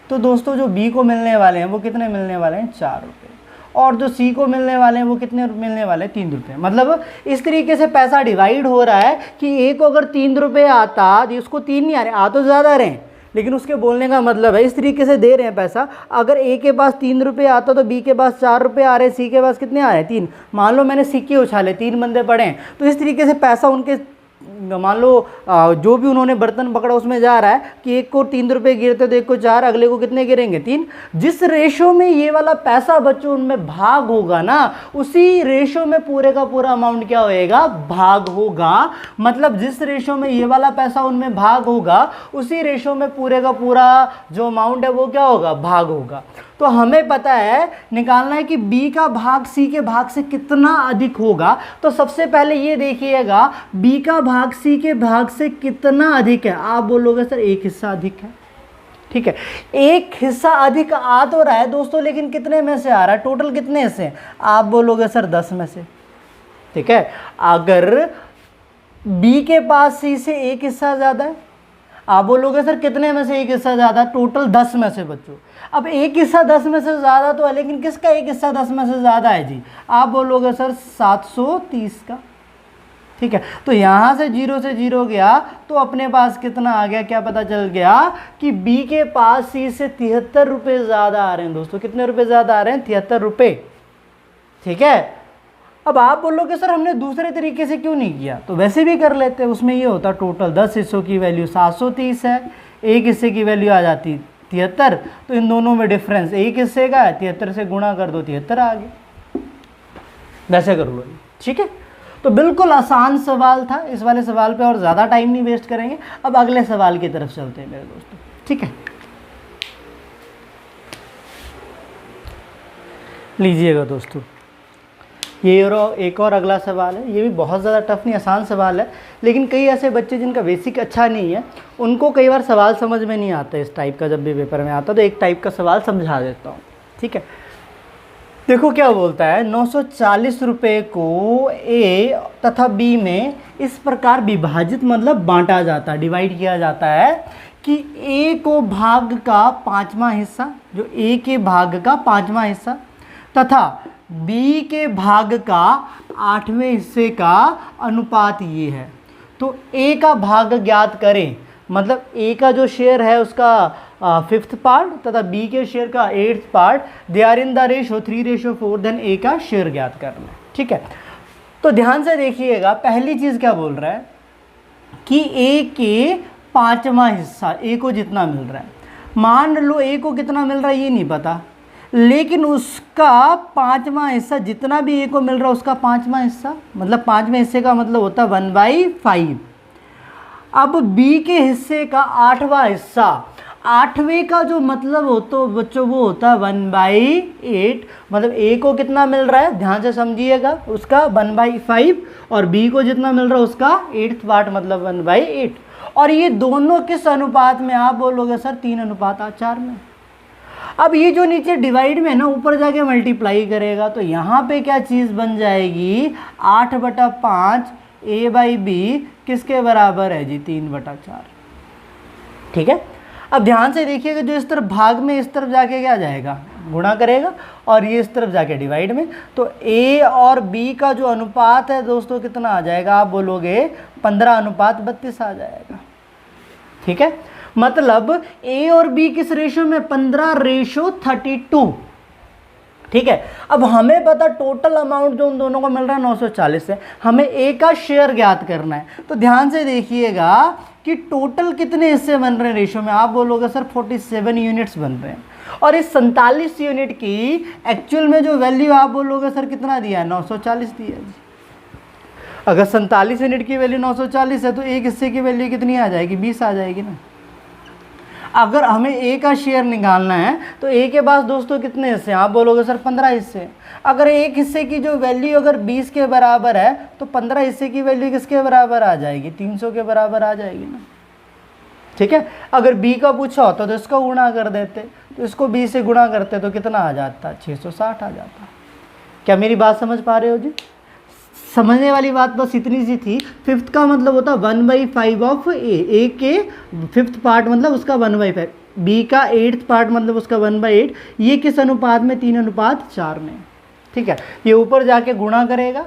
A: तो दोस्तों जो B को मिलने वाले हैं वो कितने मिलने वाले हैं? 4 रुपये। और जो C को मिलने वाले हैं वो कितने मिलने वाले हैं? 3 रुपये। मतलब इस तरीके से पैसा डिवाइड हो रहा है कि A को अगर 3 रुपये आता, तो उसको 3 नहीं आ रहे, आ तो ज़्यादा रहे हैं, लेकिन उसके बोलने का मतलब है इस तरीके से दे रहे हैं पैसा। अगर A के पास 3 रुपये आता तो B के पास 4 रुपये आ रहे हैं, C के पास कितने आ रहे हैं? 3। मान लो मैंने सिक्के उछाले, 3 बंदे पड़े हैं, तो इस तरीके से पैसा उनके, मान लो जो भी उन्होंने बर्तन पकड़ा उसमें जा रहा है कि एक को 3 रुपये गिरते तो एक को 4, अगले को कितने गिरेंगे? 3। जिस रेशो में ये वाला पैसा बच्चों उनमें भाग होगा ना, उसी रेशो में पूरे का पूरा अमाउंट क्या होएगा? भाग होगा। मतलब जिस रेशो में ये वाला पैसा उनमें भाग होगा, उसी रेशो में पूरे का पूरा जो अमाउंट है वो क्या होगा? भाग होगा। तो हमें पता है निकालना है कि B का भाग C के भाग से कितना अधिक होगा। तो सबसे पहले ये देखिएगा B का भाग C के भाग से कितना अधिक है। आप बोलोगे सर एक हिस्सा अधिक है। ठीक है, एक हिस्सा अधिक आ तो रहा है दोस्तों, लेकिन कितने में से आ रहा है? टोटल कितने हिस्से हैं? आप बोलोगे सर 10 में से। ठीक है, अगर B के पास C से एक हिस्सा ज़्यादा है, आप बोलोगे सर कितने में से एक हिस्सा ज़्यादा? टोटल 10 में से बच्चों। अब एक हिस्सा 10 में से ज़्यादा तो है, लेकिन किसका एक हिस्सा 10 में से ज़्यादा है जी? आप बोलोगे सर 730 का। ठीक है, तो यहाँ से 0 से 0 गया तो अपने पास कितना आ गया? क्या पता चल गया कि B के पास C से 73 रुपये ज़्यादा आ रहे हैं दोस्तों। कितने रुपये ज़्यादा आ रहे हैं? 73 रुपये। ठीक है, अब आप बोलोगे सर हमने दूसरे तरीके से क्यों नहीं किया? तो वैसे भी कर लेते, उसमें ये होता टोटल 10 हिस्सों की वैल्यू 730 है, एक हिस्से की वैल्यू आ जाती 73, तो इन दोनों में डिफरेंस एक हिस्से का है, 73 से गुणा कर दो 73 आ गए। वैसे कर लो। ठीक है, तो बिल्कुल आसान सवाल था। इस वाले सवाल पे और ज़्यादा टाइम नहीं वेस्ट करेंगे। अब अगले सवाल की तरफ चलते हैं मेरे दोस्तों। ठीक है, लीजिएगा दोस्तों, ये एक और अगला सवाल है। ये भी बहुत ज़्यादा टफ नहीं, आसान सवाल है, लेकिन कई ऐसे बच्चे जिनका बेसिक अच्छा नहीं है, उनको कई बार सवाल समझ में नहीं आता इस टाइप का। जब भी पेपर में आता तो एक टाइप का सवाल समझा देता हूँ। ठीक है, देखो क्या बोलता है, 940 रुपये को A तथा B में इस प्रकार विभाजित, मतलब बांटा जाता है, डिवाइड किया जाता है कि A को भाग का 5वां हिस्सा, जो A के भाग का 5वां हिस्सा, तथा B के भाग का 8वें हिस्से का अनुपात ये है। तो A का भाग ज्ञात करें, मतलब A का जो शेयर है उसका 5th पार्ट तथा B के शेयर का 8th part, they are in the ratio 3:4, then A का शेयर ज्ञात करना है। ठीक है, तो ध्यान से देखिएगा, पहली चीज़ क्या बोल रहा है कि A के 5वां हिस्सा, A को जितना मिल रहा है, मान लो A को कितना मिल रहा है ये नहीं पता, लेकिन उसका 5वां हिस्सा, जितना भी A को मिल रहा है उसका 5वां हिस्सा, मतलब 5वें हिस्से का मतलब होता है 1/5। अब B के हिस्से का 8वां हिस्सा, 8वें का जो मतलब हो तो बच्चों वो होता है 1/8। मतलब A को कितना मिल रहा है, ध्यान से समझिएगा, उसका 1/5, और B को जितना मिल रहा है उसका 8th पार्ट, मतलब 1/8। और ये दोनों किस अनुपात में, आप बोलोगे सर 3:4 में। अब ये जो नीचे डिवाइड में है ना, ऊपर जाके मल्टीप्लाई करेगा तो यहाँ पे क्या चीज़ बन जाएगी, 8/5 A/B किसके बराबर है जी, 3/4। ठीक है, अब ध्यान से देखिएगा, जो इस तरफ भाग में इस तरफ जाके क्या जाएगा, गुणा करेगा, और ये इस तरफ जाके डिवाइड में, तो A और B का जो अनुपात है दोस्तों कितना आ जाएगा, आप बोलोगे 15:32 आ जाएगा। ठीक है, मतलब A और B किस रेशो में, 15:32। ठीक है, अब हमें पता टोटल अमाउंट जो उन दोनों को मिल रहा है 940 है, हमें A का शेयर ज्ञात करना है। तो ध्यान से देखिएगा कि टोटल कितने हिस्से बन रहे हैं रेशो में, आप बोलोगे सर 47 यूनिट्स बन रहे हैं, और इस 47 यूनिट की एक्चुअल में जो वैल्यू, आप बोलोगे सर कितना दिया है, 940 दिया है। अगर 47 यूनिट की वैल्यू 940 है तो एक हिस्से की वैल्यू कितनी आ जाएगी, 20 आ जाएगी ना। अगर हमें A का शेयर निकालना है तो A के पास दोस्तों कितने हिस्से हैं, आप बोलोगे सर 15 हिस्से। अगर एक हिस्से की जो वैल्यू अगर 20 के बराबर है तो 15 हिस्से की वैल्यू किसके बराबर आ जाएगी, 300 के बराबर आ जाएगी ना। ठीक है, अगर B का पूछा होता तो इसको गुणा कर देते, तो इसको B से गुणा करते तो कितना आ जाता, 660 आ जाता। क्या मेरी बात समझ पा रहे हो जी? समझने वाली बात बस इतनी सी थी। फिफ्थ का मतलब होता 1/5 ऑफ ए के फिफ्थ पार्ट मतलब उसका 1/5, बी का 8th पार्ट मतलब उसका 1/8। ये किस अनुपात में, 3:4 में। ठीक है, ये ऊपर जाके गुणा करेगा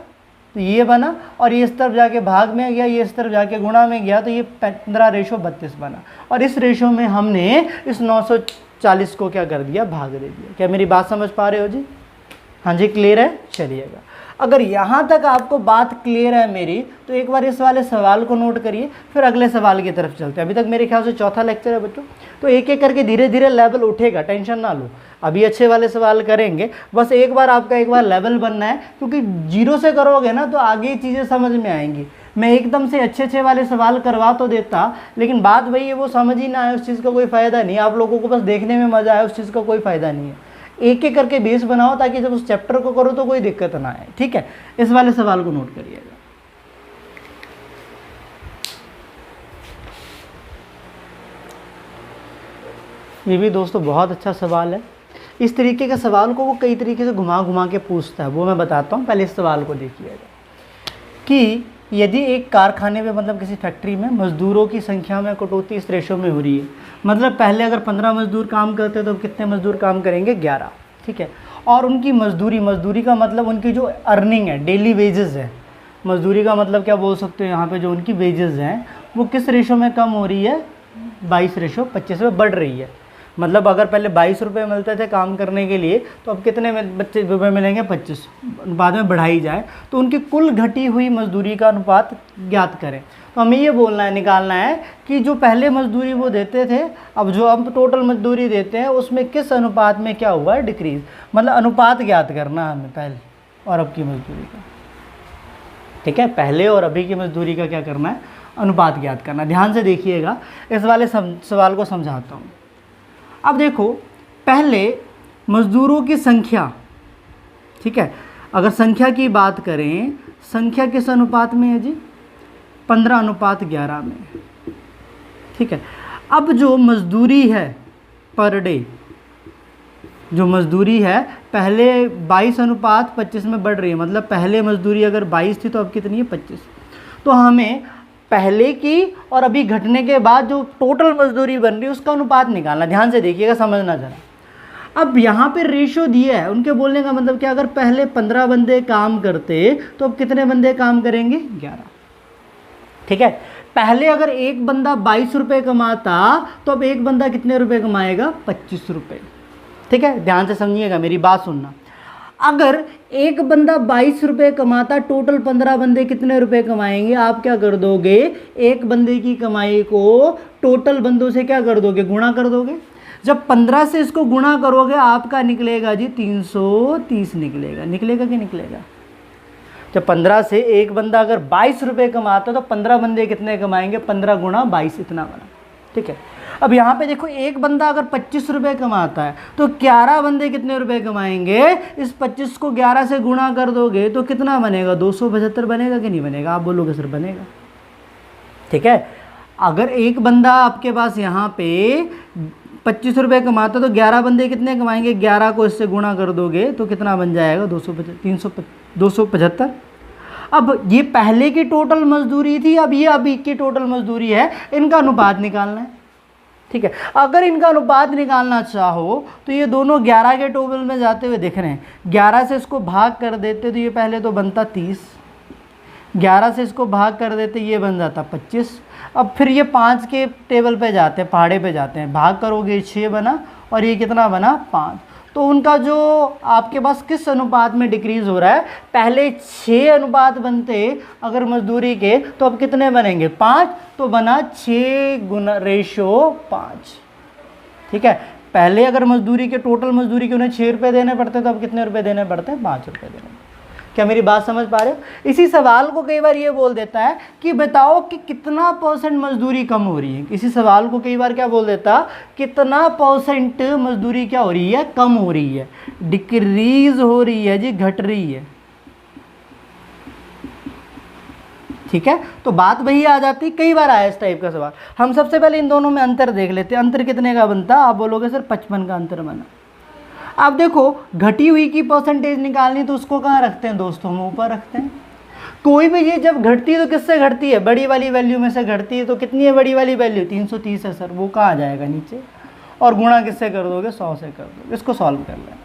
A: तो ये बना, और ये इस तरफ जाके भाग में गया, ये इस तरफ जाके गुणा में गया, तो ये 15:32 बना। और इस रेशो में हमने इस 940 को क्या कर दिया, भाग दे दिया। क्या मेरी बात समझ पा रहे हो जी? हाँ जी, क्लियर है? चलिएगा, अगर यहाँ तक आपको बात क्लियर है मेरी, तो एक बार इस वाले सवाल को नोट करिए, फिर अगले सवाल की तरफ चलते हैं। अभी तक मेरे ख्याल से चौथा लेक्चर है बच्चों, तो एक एक करके धीरे धीरे लेवल उठेगा, टेंशन ना लो। अभी अच्छे वाले सवाल करेंगे, बस एक बार आपका एक बार लेवल बनना है, क्योंकि जीरो से करोगे ना तो आगे चीज़ें समझ में आएंगी। मैं एकदम से अच्छे वाले सवाल करवा तो देता, लेकिन बात वही है, वो समझ ही ना आए उस चीज़ का कोई फ़ायदा नहीं। आप लोगों को बस देखने में मज़ा आए, उस चीज़ का कोई फ़ायदा नहीं है। एक एक करके बेस बनाओ ताकि जब उस चैप्टर को करो तो कोई दिक्कत ना आए। ठीक है, इस वाले सवाल को नोट करिएगा। ये भी दोस्तों बहुत अच्छा सवाल है। इस तरीके के सवाल को वो कई तरीके से घुमा घुमा के पूछता है, वो मैं बताता हूँ। पहले इस सवाल को देखिएगा कि यदि एक कारखाने में मतलब किसी फैक्ट्री में मजदूरों की संख्या में कटौती इस रेशो में हो रही है, मतलब पहले अगर 15 मजदूर काम करते तो कितने मजदूर काम करेंगे, 11। ठीक है, और उनकी मजदूरी का मतलब उनकी जो अर्निंग है, डेली वेजेस है, मजदूरी का मतलब क्या बोल सकते हो यहाँ पे, जो उनकी वेजेस हैं वो किस रेशो में कम हो रही है, 22:25 में बढ़ रही है। मतलब अगर पहले 22 रुपये मिलते थे काम करने के लिए, तो अब कितने रुपये मिलेंगे, 25। बाद में बढ़ाई जाए तो उनकी कुल घटी हुई मजदूरी का अनुपात ज्ञात करें। तो हमें ये बोलना है, निकालना है कि जो पहले मजदूरी वो देते थे, अब जो अब टोटल मजदूरी देते हैं उसमें किस अनुपात में क्या हुआ है, डिक्रीज। मतलब अनुपात ज्ञात करना है हमें पहले और अब की मजदूरी का। ठीक है, पहले और अभी की मजदूरी का क्या करना है, अनुपात ज्ञात करना। ध्यान से देखिएगा, इस वाले सवाल को समझाता हूँ। अब देखो, पहले मजदूरों की संख्या, ठीक है, अगर संख्या की बात करें, संख्या किस अनुपात में है जी, 15:11 में। ठीक है, अब जो मजदूरी है पर डे, जो मजदूरी है पहले 22:25 में बढ़ रही है। मतलब पहले मजदूरी अगर 22 थी तो अब कितनी है, 25। तो हमें पहले की और अभी घटने के बाद जो टोटल मजदूरी बन रही है उसका अनुपात निकालना। ध्यान से देखिएगा, समझना जरा। अब यहाँ पे रेशो दिया है, उनके बोलने का मतलब क्या, अगर पहले 15 बंदे काम करते तो अब कितने बंदे काम करेंगे, 11। ठीक है, पहले अगर एक बंदा 22 रुपये कमाता तो अब एक बंदा कितने रुपए कमाएगा, 25 रुपये। ठीक है, ध्यान से समझिएगा, मेरी बात सुनना। अगर एक बंदा 22 रुपये कमाता, टोटल 15 बंदे कितने रुपए कमाएंगे, आप क्या कर दोगे, एक बंदे की कमाई को टोटल बंदों से क्या कर दोगे, गुणा कर दोगे। जब 15 से इसको गुणा करोगे आपका निकलेगा जी 330 निकलेगा। निकलेगा कि निकलेगा? जब 15 से एक बंदा अगर 22 रुपये कमाता तो 15 बंदे कितने कमाएंगे, 15 गुणा 22, इतना बना। ठीक है, अब यहाँ पे देखो, एक बंदा अगर 25 रुपये कमाता है तो 11 बंदे कितने रुपए कमाएंगे, इस 25 को 11 से गुणा कर दोगे तो कितना बनेगा, 275 बनेगा कि नहीं बनेगा, आप बोलोगे सर बनेगा। ठीक है, अगर एक बंदा आपके पास यहाँ पे 25 रुपये कमाता तो 11 बंदे कितने कमाएंगे, 11 को इससे गुणा कर दोगे तो कितना बन जाएगा, 275। अब ये पहले की टोटल मजदूरी थी, अब ये अभी की टोटल मजदूरी है, इनका अनुपात निकालना है। ठीक है, अगर इनका अनुपात निकालना चाहो तो ये दोनों 11 के टेबल में जाते हुए दिख रहे हैं, 11 से इसको भाग कर देते तो ये पहले तो बनता 30, 11 से इसको भाग कर देते ये बन जाता 25। अब फिर ये 5 के टेबल पे जाते हैं, पहाड़े पे जाते हैं, भाग करोगे 6 बना और ये कितना बना 5। तो उनका जो आपके पास किस अनुपात में डिक्रीज़ हो रहा है, पहले 6 अनुपात बनते अगर मजदूरी के, तो अब कितने बनेंगे 5, तो बना 6 गुना रेशो 5। ठीक है, पहले अगर मजदूरी के टोटल मजदूरी के उन्हें 6 रुपये देने पड़ते तो अब कितने रुपये देने पड़ते हैं, 5 रुपये देने पड़ते। क्या मेरी बात समझ पा रहे हो। इसी सवाल को कई बार ये बोल देता है कि बताओ कि कितना % मजदूरी कम हो रही है। इसी सवाल को कई बार क्या बोल देता, कितना % मजदूरी क्या हो रही है, कम हो रही है, डिक्रीज हो रही है जी, घट रही है। ठीक है, तो बात वही आ जाती, कई बार आया इस टाइप का सवाल। हम सबसे पहले इन दोनों में अंतर देख लेते हैं। अंतर कितने का बनता, आप बोलोगे सर 55 का अंतर बना। अब देखो घटी हुई की % निकालनी तो उसको कहाँ रखते हैं दोस्तों, हम ऊपर रखते हैं। कोई भी चीज़ जब घटती है तो किससे घटती है, बड़ी वाली वैल्यू में से घटती है। तो कितनी है बड़ी वाली वैल्यू, 330 है सर, वो कहाँ आ जाएगा नीचे, और गुणा किससे कर दोगे, 100 से कर दोगे। इसको सॉल्व कर लेना।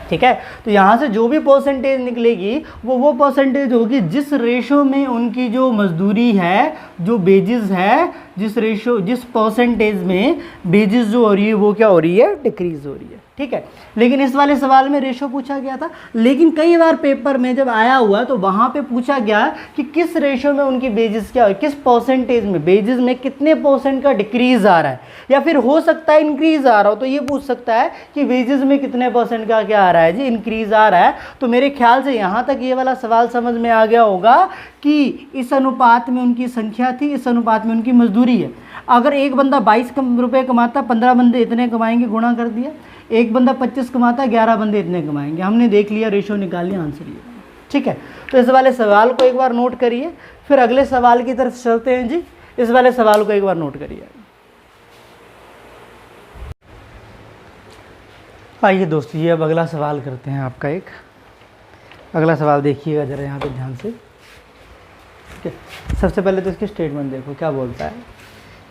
A: ठीक है, तो यहाँ से जो भी % निकलेगी वो % होगी जिस रेशो में उनकी जो मजदूरी है, जो बेजिस है, जिस % में बेजिस जो हो रही है वो क्या हो रही है, डिक्रीज हो रही है। ठीक है, लेकिन इस वाले सवाल में रेशो पूछा गया था, लेकिन कई बार पेपर में जब आया हुआ तो वहाँ पे पूछा गया कि किस रेशो में उनकी बेजिस क्या हो, किस % में बेजिस में कितने % का डिक्रीज आ रहा है, या फिर हो सकता है इंक्रीज आ रहा हो। तो ये पूछ सकता है कि बेजिस में कितने % का क्या आ रहा है जी, इंक्रीज आ रहा है। तो मेरे ख्याल से यहाँ तक ये वाला सवाल समझ में आ गया होगा कि इस अनुपात में उनकी संख्या थी, इस अनुपात में उनकी मजदूरी है। अगर एक बंदा 22 रुपये कमाता, 15 बंदे इतने कमाएंगे, गुणा कर दिया। एक बंदा 25 कमाता, 11 बंदे इतने कमाएंगे, हमने देख लिया, रेशो निकाल लिया, आंसर ये। ठीक है, तो इस वाले सवाल को एक बार नोट करिए, फिर अगले सवाल की तरफ चलते हैं जी। इस वाले सवाल को एक बार नोट करिए। आइए दोस्तों, ये अब अगला सवाल करते हैं आपका। एक अगला सवाल देखिएगा ज़रा यहाँ पे ध्यान से। ठीक है, सबसे पहले तो इसकी स्टेटमेंट देखो, क्या बोलता है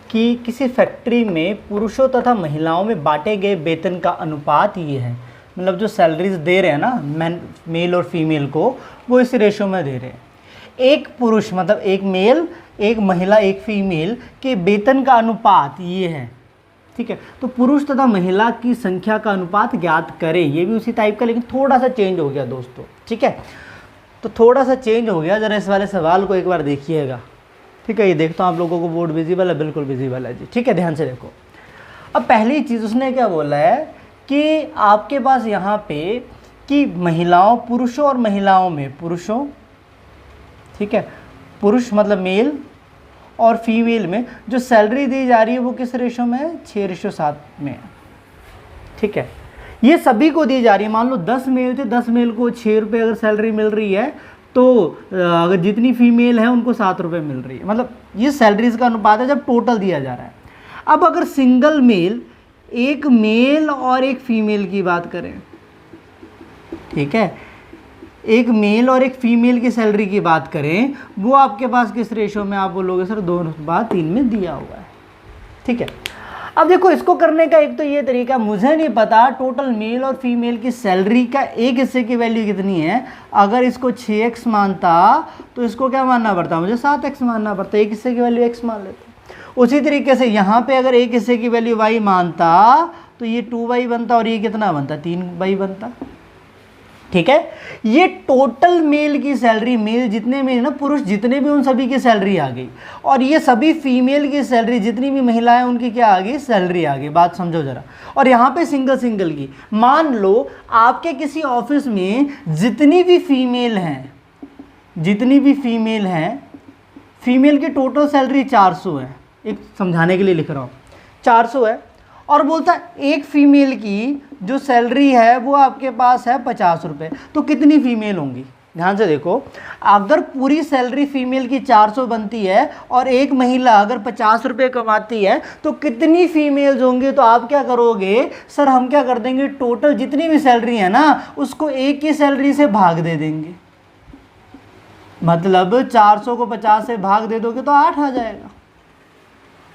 A: कि किसी फैक्ट्री में पुरुषों तथा महिलाओं में बांटे गए वेतन का अनुपात ये है। मतलब जो सैलरीज दे रहे हैं ना मेल और फीमेल को, वो इस रेशो में दे रहे हैं। एक पुरुष मतलब एक मेल, एक महिला, एक फीमेल के वेतन का अनुपात ये है। ठीक है, तो पुरुष तथा महिला की संख्या का अनुपात ज्ञात करें। ये भी उसी टाइप का, लेकिन थोड़ा सा चेंज हो गया दोस्तों। ठीक है, तो थोड़ा सा चेंज हो गया। ज़रा इस वाले सवाल को एक बार देखिएगा। ठीक है, ये देखता हूँ आप लोगों को बोर्ड विजिबल है, बिल्कुल विजिबल है जी। ठीक है, ध्यान से देखो। अब पहली चीज़ उसने क्या बोला है कि आपके पास यहाँ पे कि महिलाओं, पुरुषों और महिलाओं में, पुरुषों, ठीक है, पुरुष मतलब मेल और फीमेल में जो सैलरी दी जा रही है वो किस रेशो में है, 6:7 में है। ठीक है, ये सभी को दी जा रही है। मान लो 10 मेल थे, 10 मेल को 6 रुपये अगर सैलरी मिल रही है, तो अगर जितनी फीमेल है उनको 7 रुपये मिल रही है। मतलब ये सैलरीज का अनुपात है जब टोटल दिया जा रहा है। अब अगर सिंगल मेल, एक मेल और एक फीमेल की बात करें, ठीक है, एक मेल और एक फीमेल की सैलरी की बात करें, वो आपके पास किस रेशो में, आप बोलोगे सर 2:3 में दिया हुआ है। ठीक है, अब देखो इसको करने का एक तो ये तरीका, मुझे नहीं पता टोटल मेल और फीमेल की सैलरी का एक हिस्से की वैल्यू कितनी है। अगर इसको 6x मानता तो इसको क्या मानना पड़ता, मुझे 7x मानना पड़ता। एक हिस्से की वैल्यू x मान लेते। उसी तरीके से यहाँ पे अगर एक हिस्से की वैल्यू y मानता तो ये 2y बनता, और ये कितना बनता, 3y बनता। ठीक है, ये टोटल मेल की सैलरी, मेल जितने में ना, पुरुष जितने भी, उन सभी की सैलरी आ गई। और ये सभी फीमेल की सैलरी, जितनी भी महिलाएं उनकी क्या आ गई, सैलरी आ गई। बात समझो जरा। और यहाँ पे सिंगल सिंगल की, मान लो आपके किसी ऑफिस में जितनी भी फीमेल हैं, जितनी भी फीमेल हैं, फीमेल की टोटल सैलरी 400 है। एक समझाने के लिए लिख रहा हूँ, 400 है। और बोलता है एक फीमेल की जो सैलरी है वो आपके पास है 50 रुपये। तो कितनी फीमेल होंगी, ध्यान से देखो, अगर पूरी सैलरी फीमेल की 400 बनती है और एक महिला अगर 50 रुपये कमाती है तो कितनी फीमेल्स होंगे? तो आप क्या करोगे सर, हम क्या कर देंगे, टोटल जितनी भी सैलरी है ना उसको एक की सैलरी से भाग दे देंगे। मतलब 400 को 50 से भाग दे दोगे तो 8 आ जाएगा।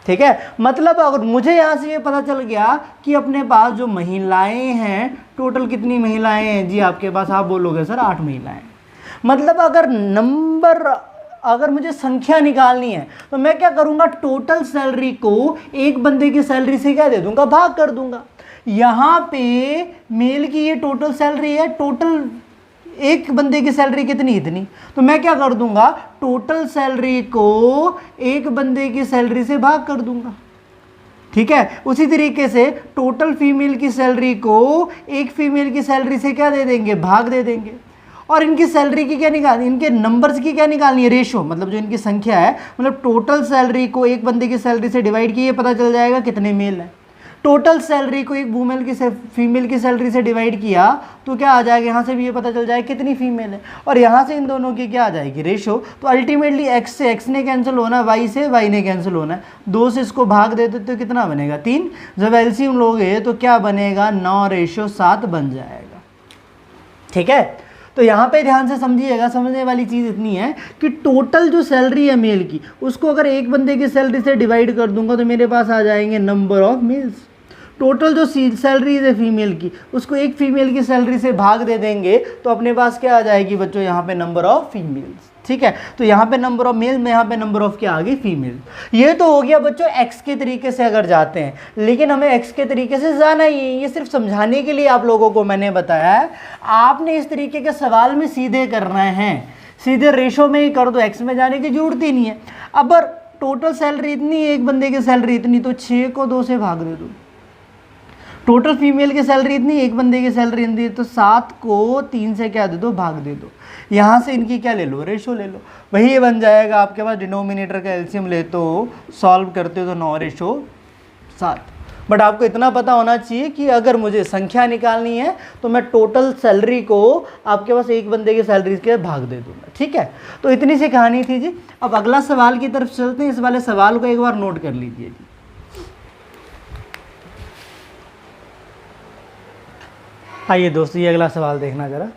A: ठीक है, मतलब अगर मुझे यहाँ से ये पता चल गया कि अपने पास जो महिलाएं हैं, टोटल कितनी महिलाएं हैं जी आपके पास, आप बोलोगे सर 8 महिलाएं। मतलब अगर मुझे संख्या निकालनी है तो मैं क्या करूंगा, टोटल सैलरी को एक बंदे की सैलरी से क्या दे दूंगा, भाग कर दूंगा। यहाँ पे मेल की ये टोटल सैलरी है, टोटल एक बंदे की सैलरी कितनी, इतनी, तो मैं क्या कर दूंगा, टोटल सैलरी को एक बंदे की सैलरी से भाग कर दूंगा। ठीक है, उसी तरीके से टोटल फीमेल की सैलरी को एक फीमेल की सैलरी से क्या दे देंगे, भाग दे देंगे। और इनकी सैलरी की क्या निकालनी, इनके नंबर्स की क्या निकालनी है, रेशो, मतलब जो इनकी संख्या है, मतलब टोटल सैलरी को एक बंदे की सैलरी से डिवाइड किए पता चल जाएगा कितने मेल है। टोटल सैलरी को एक वुमेन की फीमेल की सैलरी से डिवाइड किया तो क्या आ जाएगा, यहाँ से भी ये पता चल जाएगा कितनी फीमेल है, और यहाँ से इन दोनों की क्या आ जाएगी, रेशो। तो अल्टीमेटली x से x ने कैंसिल होना, y से y ने कैंसिल होना है, 2 से इसको भाग देते तो कितना बनेगा, 3। जब एलसीएम लोगे तो क्या बनेगा, 9:7 बन जाएगा। ठीक है, तो यहाँ पे ध्यान से समझिएगा, समझने वाली चीज़ इतनी है कि टोटल जो सैलरी है मेल की, उसको अगर एक बंदे की सैलरी से डिवाइड कर दूंगा तो मेरे पास आ जाएंगे नंबर ऑफ मेल्स। टोटल जो सैलरी है फीमेल की, उसको एक फीमेल की सैलरी से भाग दे देंगे तो अपने पास क्या आ जाएगी बच्चों, यहाँ पे नंबर ऑफ फीमेल्स। ठीक है, तो यहाँ पे नंबर ऑफ मेल में यहाँ पे नंबर ऑफ क्या आ गई, फीमेल। ये तो हो गया बच्चों एक्स के तरीके से अगर जाते हैं, लेकिन हमें एक्स के तरीके से जाना ही है, ये सिर्फ समझाने के लिए आप लोगों को मैंने बताया है। आपने इस तरीके के सवाल में सीधे करना है, सीधे रेशो में ही कर दो, एक्स में जाने की जरूरत ही नहीं है। अब टोटल सैलरी इतनी, एक बंदे की सैलरी इतनी, तो 6 को 2 से भाग दे दो। टोटल फीमेल की सैलरी इतनी, एक बंदे की सैलरी इतनी, तो 7 को 3 से क्या दे दो, भाग दे दो। यहाँ से इनकी क्या ले लो, रेशो ले लो। वही बन जाएगा आपके पास, डिनोमिनेटर का एलसीएम ले तो सॉल्व करते हो तो 9:7। बट आपको इतना पता होना चाहिए कि अगर मुझे संख्या निकालनी है तो मैं टोटल सैलरी को आपके पास एक बंदे की सैलरी के भाग दे दूंगा। ठीक है, तो इतनी सी कहानी थी जी। अब अगला सवाल की तरफ चलते हैं, इस वाले सवाल को एक बार नोट कर लीजिए जी। आइए दोस्तों, ये अगला सवाल देखना ज़रा।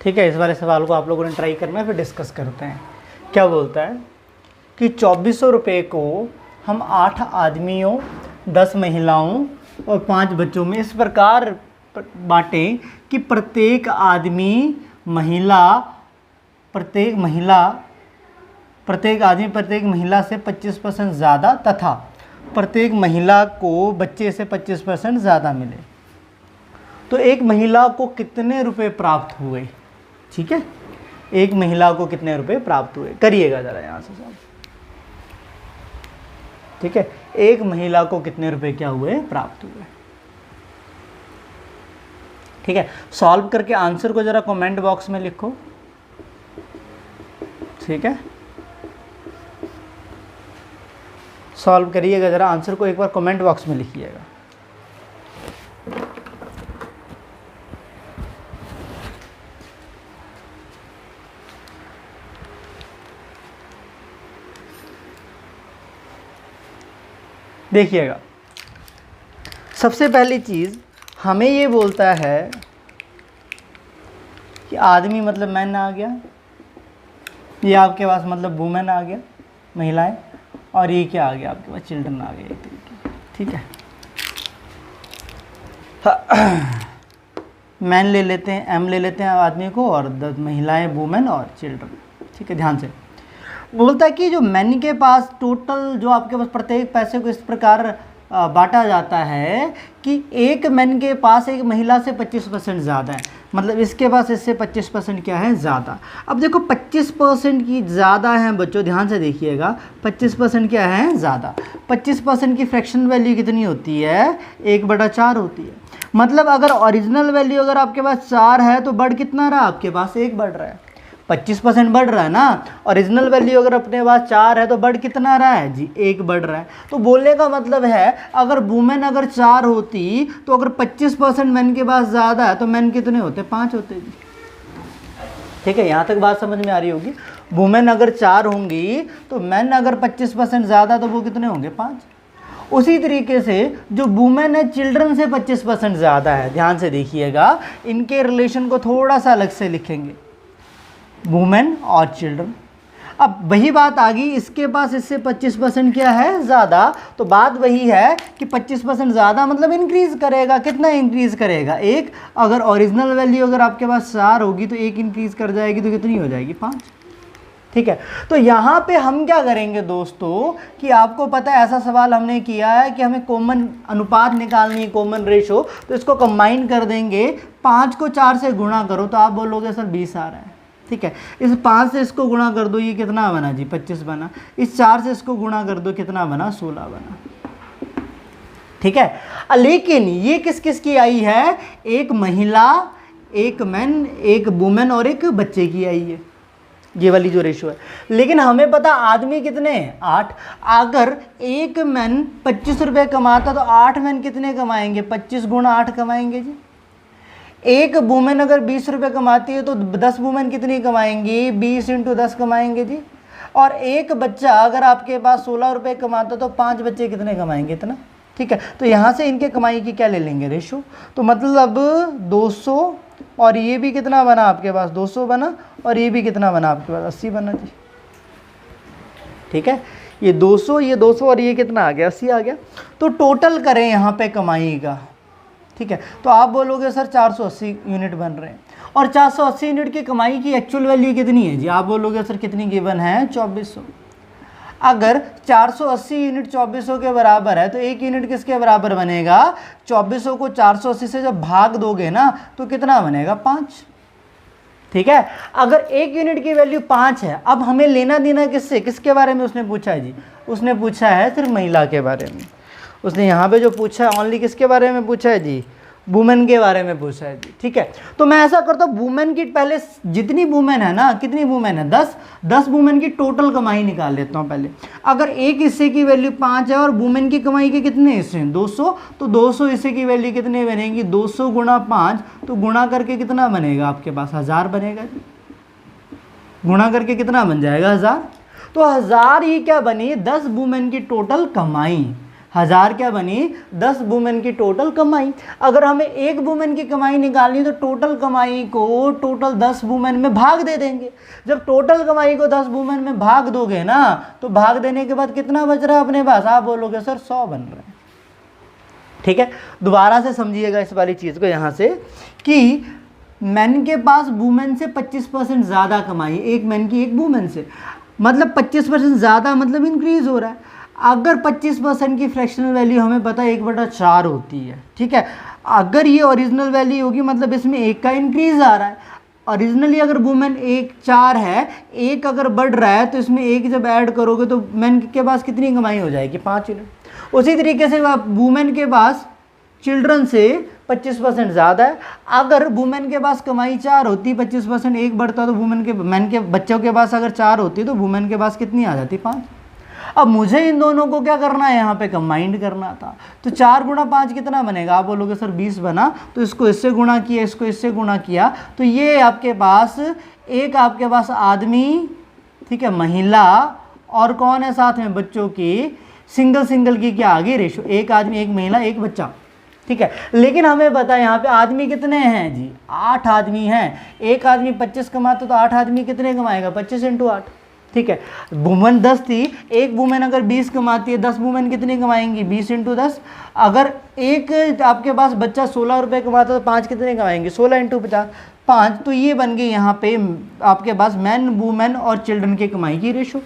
A: ठीक है, इस वाले सवाल को आप लोगों ने ट्राई करना है, फिर डिस्कस करते हैं। क्या बोलता है कि 2400 रुपये को हम 8 आदमियों, 10 महिलाओं और 5 बच्चों में इस प्रकार बांटें कि प्रत्येक महिला से 25% ज़्यादा तथा प्रत्येक महिला को बच्चे से 25% ज़्यादा मिले, तो एक महिला को कितने रुपए प्राप्त हुए। ठीक है, एक महिला को कितने रुपए प्राप्त हुए, करिएगा ज़रा यहाँ से सब। ठीक है, एक महिला को कितने रुपए क्या हुए, प्राप्त हुए। ठीक है, सॉल्व करके आंसर को ज़रा कमेंट बॉक्स में लिखो। ठीक है, सॉल्व करिएगा ज़रा, आंसर को एक बार कमेंट बॉक्स में लिखिएगा। देखिएगा, सबसे पहली चीज़ हमें ये बोलता है कि आदमी मतलब मैन आ गया, ये आपके पास मतलब वुमेन आ गया, महिलाएं, और ये क्या आ गया आपके पास, चिल्ड्रन आ गया एक तरीके। ठीक है, मैन ले लेते हैं, एम ले लेते हैं आदमी को, और 10 महिलाएं, वुमेन और चिल्ड्रन। ठीक है, ध्यान से बोलता है कि जो मैन के पास टोटल जो आपके पास प्रत्येक पैसे को इस प्रकार बांटा जाता है कि एक मैन के पास एक महिला से 25% ज़्यादा है, मतलब इसके पास इससे 25% क्या है, ज़्यादा। अब देखो 25% की ज़्यादा है बच्चों, ध्यान से देखिएगा, 25% क्या है, ज़्यादा। 25% की फ्रैक्शन वैल्यू कितनी होती है, 1/4 होती है। मतलब अगर ओरिजिनल वैल्यू अगर आपके पास 4 है तो बढ़ कितना रहा, आपके पास 1 बढ़ रहा है, 25% बढ़ रहा है ना। ओरिजिनल वैल्यू अगर अपने पास 4 है तो बढ़ कितना रहा है जी, 1 बढ़ रहा है। तो बोलने का मतलब है अगर वुमेन अगर 4 होती तो अगर 25% मैन के पास ज़्यादा है तो मैन कितने होते, 5 होते जी। ठीक है, यहाँ तक बात समझ में आ रही होगी। वुमेन अगर 4 होंगी तो मैन अगर 25% ज़्यादा तो वो कितने होंगे 5। उसी तरीके से जो वुमेन है चिल्ड्रन से 25% ज़्यादा है, ध्यान से देखिएगा, इनके रिलेशन को थोड़ा सा अलग से लिखेंगे, वुमेन और चिल्ड्रन। अब वही बात आ गई, इसके पास इससे 25% क्या है ज़्यादा, तो बात वही है कि 25% ज़्यादा मतलब इंक्रीज़ करेगा। कितना इंक्रीज़ करेगा 1। अगर ओरिजिनल वैल्यू अगर आपके पास 4 होगी तो 1 इंक्रीज़ कर जाएगी तो कितनी हो जाएगी 5। ठीक है, तो यहाँ पे हम क्या करेंगे दोस्तों कि आपको पता है ऐसा सवाल हमने किया है कि हमें कॉमन अनुपात निकालनी है, कॉमन रेशो, तो इसको कंबाइन कर देंगे। 5 को 4 से गुणा करो तो आप बोलोगे सर 20 आ रहा है। ठीक है, इस 5 से इसको गुणा कर दो, ये कितना बना जी 25 बना। इस 4 से इसको गुणा कर दो, कितना बना 16 बना। ठीक है, लेकिन ये किस किस की आई है, एक महिला, एक मैन, एक वुमेन और एक बच्चे की आई है, ये वाली जो रेशो है। लेकिन हमें पता आदमी कितने हैं 8। अगर एक मैन 25 रुपये कमाता तो 8 मैन कितने कमाएंगे, 25 गुणा 8 कमाएंगे जी। एक वुमेन अगर 20 रुपये कमाती है तो 10 वुमेन कितनी कमाएंगी, 20 × 10 कमाएंगे जी। और एक बच्चा अगर आपके पास 16 रुपये कमाता तो 5 बच्चे कितने कमाएंगे, इतना। ठीक है, तो यहाँ से इनके कमाई की क्या ले लेंगे रेशो, तो मतलब 200, और ये भी कितना बना आपके पास 200 बना, और ये भी कितना बना आपके पास 80 बना जी। ठीक है, ये 200 और ये कितना आ गया 80 आ गया। तो टोटल करें यहाँ पे कमाई का, ठीक है, तो आप बोलोगे सर 480 यूनिट बन रहे हैं। और 480 यूनिट की कमाई की एक्चुअल वैल्यू कितनी है जी, आप बोलोगे सर कितनी गिवन है 2400। अगर 480 यूनिट 2400 के बराबर है तो 1 यूनिट किसके बराबर बनेगा, 2400 को 480 से जब भाग दोगे ना तो कितना बनेगा 5। ठीक है, अगर 1 यूनिट की वैल्यू 5 है, अब हमें लेना देना किससे, किसके बारे में उसने पूछा है जी, उसने पूछा है सिर्फ महिला के बारे में। उसने यहाँ पे जो पूछा है ओनली किसके बारे में पूछा है जी, वुमेन के बारे में पूछा है जी। ठीक है, तो मैं ऐसा करता हूँ वुमेन की पहले जितनी वुमेन है ना, कितनी वुमेन है 10 वुमेन की टोटल कमाई निकाल लेता हूँ पहले। अगर एक हिस्से की वैल्यू 5 है और वुमेन की कमाई के कितने हिस्से हैं 200, तो 200 हिस्से की वैल्यू कितने बनेगी 200 गुणा 5, तो गुणा करके कितना बनेगा आपके पास 1000 बनेगा जी। गुणा करके कितना बन जाएगा 1000। तो 1000 ही क्या बनी 10 वुमेन की टोटल कमाई। 1000 क्या बनी 10 वुमेन की टोटल कमाई। अगर हमें एक वुमेन की कमाई निकालनी तो टोटल कमाई को टोटल 10 वुमेन में भाग दे देंगे। जब टोटल कमाई को 10 वुमेन में भाग दोगे ना तो भाग देने के बाद कितना बच रहा है अपने पास, आप बोलोगे सर 100 बन रहे हैं। ठीक है, दोबारा से समझिएगा इस वाली चीज़ को यहाँ से कि मैन के पास वुमेन से 25% ज़्यादा कमाई, एक मैन की एक वुमेन से, मतलब 25% ज़्यादा मतलब इंक्रीज हो रहा है। अगर 25% की फ्रैक्शनल वैल्यू हमें पता है 1/4 होती है। ठीक है, अगर ये ओरिजिनल वैल्यू होगी मतलब इसमें 1 का इंक्रीज आ रहा है। ओरिजिनली अगर वुमेन 4 है, 1 अगर बढ़ रहा है तो इसमें 1 जब ऐड करोगे तो मैन के पास कितनी कमाई हो जाएगी 5 यूनिट। उसी तरीके से वुमेन के पास चिल्ड्रन से 25% ज़्यादा है। अगर वुमेन के पास कमाई 4 होती, 25% 1 बढ़ता तो मैन के बच्चों के पास अगर 4 होती तो वुमेन के पास कितनी आ जाती 5। अब मुझे इन दोनों को क्या करना है यहाँ पे कंबाइंड करना था। तो 4 गुणा 5 कितना बनेगा, आप बोलोगे सर 20 बना। तो इसको इससे गुणा किया, इसको इससे गुणा किया, तो ये आपके पास एक आपके पास आदमी, ठीक है, महिला और कौन है साथ में बच्चों की, सिंगल की क्या आ गई रेशो, एक आदमी एक महिला एक बच्चा। ठीक है, लेकिन हमें पता है यहाँ पे आदमी कितने हैं जी 8 आदमी हैं। एक आदमी 25 कमाता तो 8 आदमी कितने कमाएगा 25 × 8। ठीक है, वुमेन 10 थी, एक वुमेन अगर 20 कमाती है 10 वुमेन कितनी कमाएंगी 20 × 10। अगर एक आपके पास बच्चा 16 रुपये कमाता तो 5 कितने कमाएंगे 16 × 50 5। तो ये बन गई यहाँ पे आपके पास मैन वुमेन और चिल्ड्रन की कमाई की रेशो।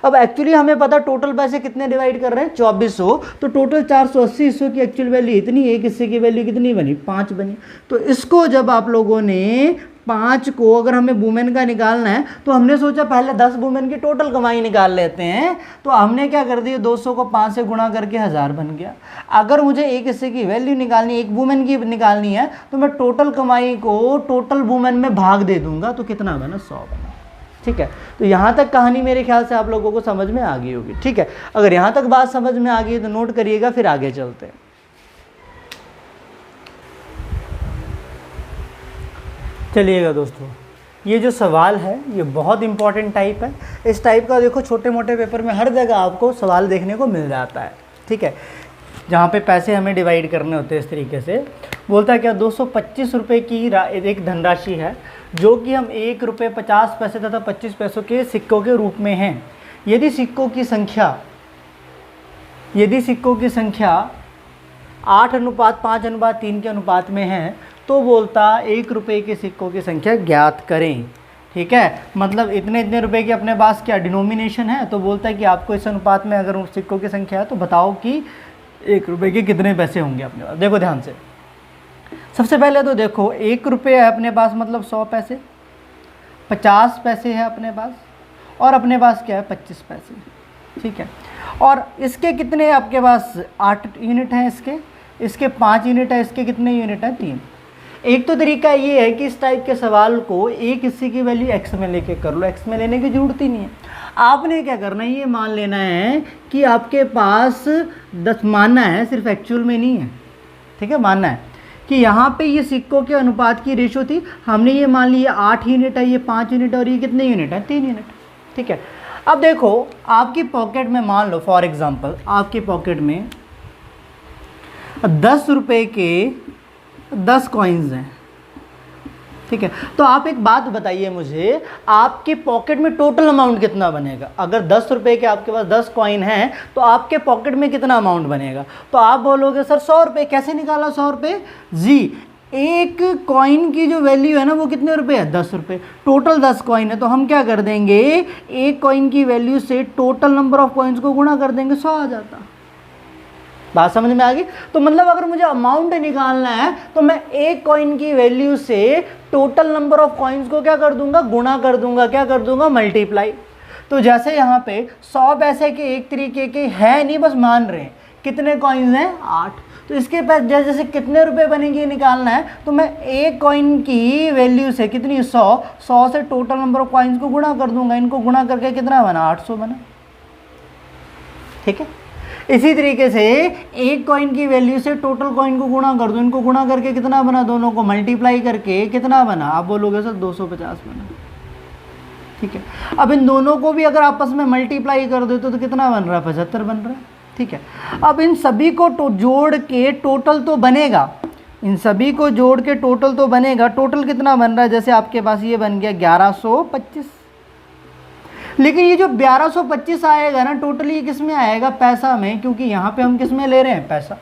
A: अब एक्चुअली हमें पता टोटल पैसे कितने डिवाइड कर रहे हैं 2400, तो टोटल 480 हिस्सों की एक्चुअल वैल्यू इतनी, एक हिस्से की वैल्यू कितनी बनी 5 बनी। तो इसको जब आप लोगों ने 5 को अगर हमें वुमेन का निकालना है तो हमने सोचा पहले 10 वुमेन की टोटल कमाई निकाल लेते हैं। तो हमने क्या कर दिया 200 को 5 से गुणा करके 1000 बन गया। अगर मुझे एक हिस्से की वैल्यू निकालनी, एक वुमेन की निकालनी है तो मैं टोटल कमाई को टोटल वुमेन में भाग दे दूंगा, तो कितना बना 100 बना। ठीक है, तो यहाँ तक कहानी मेरे ख्याल से आप लोगों को समझ में आ गई होगी। ठीक है, अगर यहाँ तक बात समझ में आ गई तो नोट करिएगा, फिर आगे चलते हैं। चलिएगा दोस्तों, ये जो सवाल है ये बहुत इंपॉर्टेंट टाइप है। इस टाइप का देखो छोटे मोटे पेपर में हर जगह आपको सवाल देखने को मिल जाता है, ठीक है, जहाँ पे पैसे हमें डिवाइड करने होते हैं। इस तरीके से बोलता है क्या 225 रुपये की एक धनराशि है जो कि हम 1 रुपये 50 पैसे तथा 25 पैसों के सिक्कों के रूप में हैं। यदि सिक्कों की संख्या 8:5:3 के अनुपात में है तो बोलता 1 रुपये के सिक्कों की संख्या ज्ञात करें, ठीक है। मतलब इतने रुपए की अपने पास क्या डिनोमिनेशन है, तो बोलता है कि आपको इस अनुपात में अगर सिक्कों की संख्या है तो बताओ कि 1 रुपये के कितने पैसे होंगे अपने पास। देखो ध्यान से, सबसे पहले तो देखो 1 रुपये है अपने पास मतलब 100 पैसे, 50 पैसे है अपने पास और अपने पास क्या है 25 पैसे, ठीक है। और इसके कितने आपके पास 8 यूनिट हैं, इसके 5 यूनिट है, इसके कितने यूनिट हैं 3। एक तो तरीका ये है कि इस टाइप के सवाल को एक हिस्से की वैल्यू x में लेके कर लो, x में लेने की जरूरत ही नहीं है। आपने क्या करना है, ये मान लेना है कि आपके पास 10 मानना है, सिर्फ एक्चुअल में नहीं है, ठीक है। मानना है कि यहाँ पे ये सिक्कों के अनुपात की रेशो थी, हमने ये मान लिया 8 यूनिट है, ये 5 यूनिट है और ये कितने यूनिट है 3 यूनिट, ठीक है। अब देखो आपकी पॉकेट में मान लो फॉर एग्जांपल आपकी पॉकेट में 10 रुपये के 10 कॉइन्स हैं, ठीक है। तो आप एक बात बताइए मुझे, आपके पॉकेट में टोटल अमाउंट कितना बनेगा। अगर 10 रुपये के आपके पास 10 कॉइन हैं तो आपके पॉकेट में कितना अमाउंट बनेगा। तो आप बोलोगे सर 100 रुपये, कैसे निकाला 100 रुपये जी, एक कॉइन की जो वैल्यू है ना वो कितने रुपए है 10 रुपये, टोटल 10 कॉइन है तो हम क्या कर देंगे, एक कॉइन की वैल्यू से टोटल नंबर ऑफ कॉइन्स को गुणा कर देंगे, 100 आ जाता। बात समझ में आ गई। तो मतलब अगर मुझे अमाउंट निकालना है तो मैं एक कॉइन की वैल्यू से टोटल नंबर ऑफ कॉइन्स को क्या कर दूंगा, गुणा कर दूंगा, क्या कर दूंगा, मल्टीप्लाई। तो जैसे यहाँ पे 100 पैसे के एक तरीके के है नहीं, बस मान रहे हैं कितने कॉइन्स हैं 8, तो इसके पास जैसे कितने रुपए बनेंगे निकालना है तो मैं एक कॉइन की वैल्यू से कितनी 100 से टोटल नंबर ऑफ कॉइन्स को गुणा कर दूंगा, इनको गुणा करके कितना बना 800 बना, ठीक है। इसी तरीके से एक कॉइन की वैल्यू से टोटल कॉइन को गुणा कर दो, इनको गुणा करके कितना बना, दोनों को मल्टीप्लाई करके कितना बना, आप बोलोगे सर 250 बना, ठीक है। अब इन दोनों को भी अगर आपस में मल्टीप्लाई कर दो तो कितना बन रहा है 75 बन रहा है, ठीक है। अब इन सभी को जोड़ के टोटल तो बनेगा, इन सभी को जोड़ के टोटल तो बनेगा, टोटल कितना बन रहा है, जैसे आपके पास ये बन गया 1125, लेकिन ये जो 1225 आएगा ना टोटली किस में आएगा, पैसा में, क्योंकि यहाँ पे हम किस में ले रहे हैं पैसा,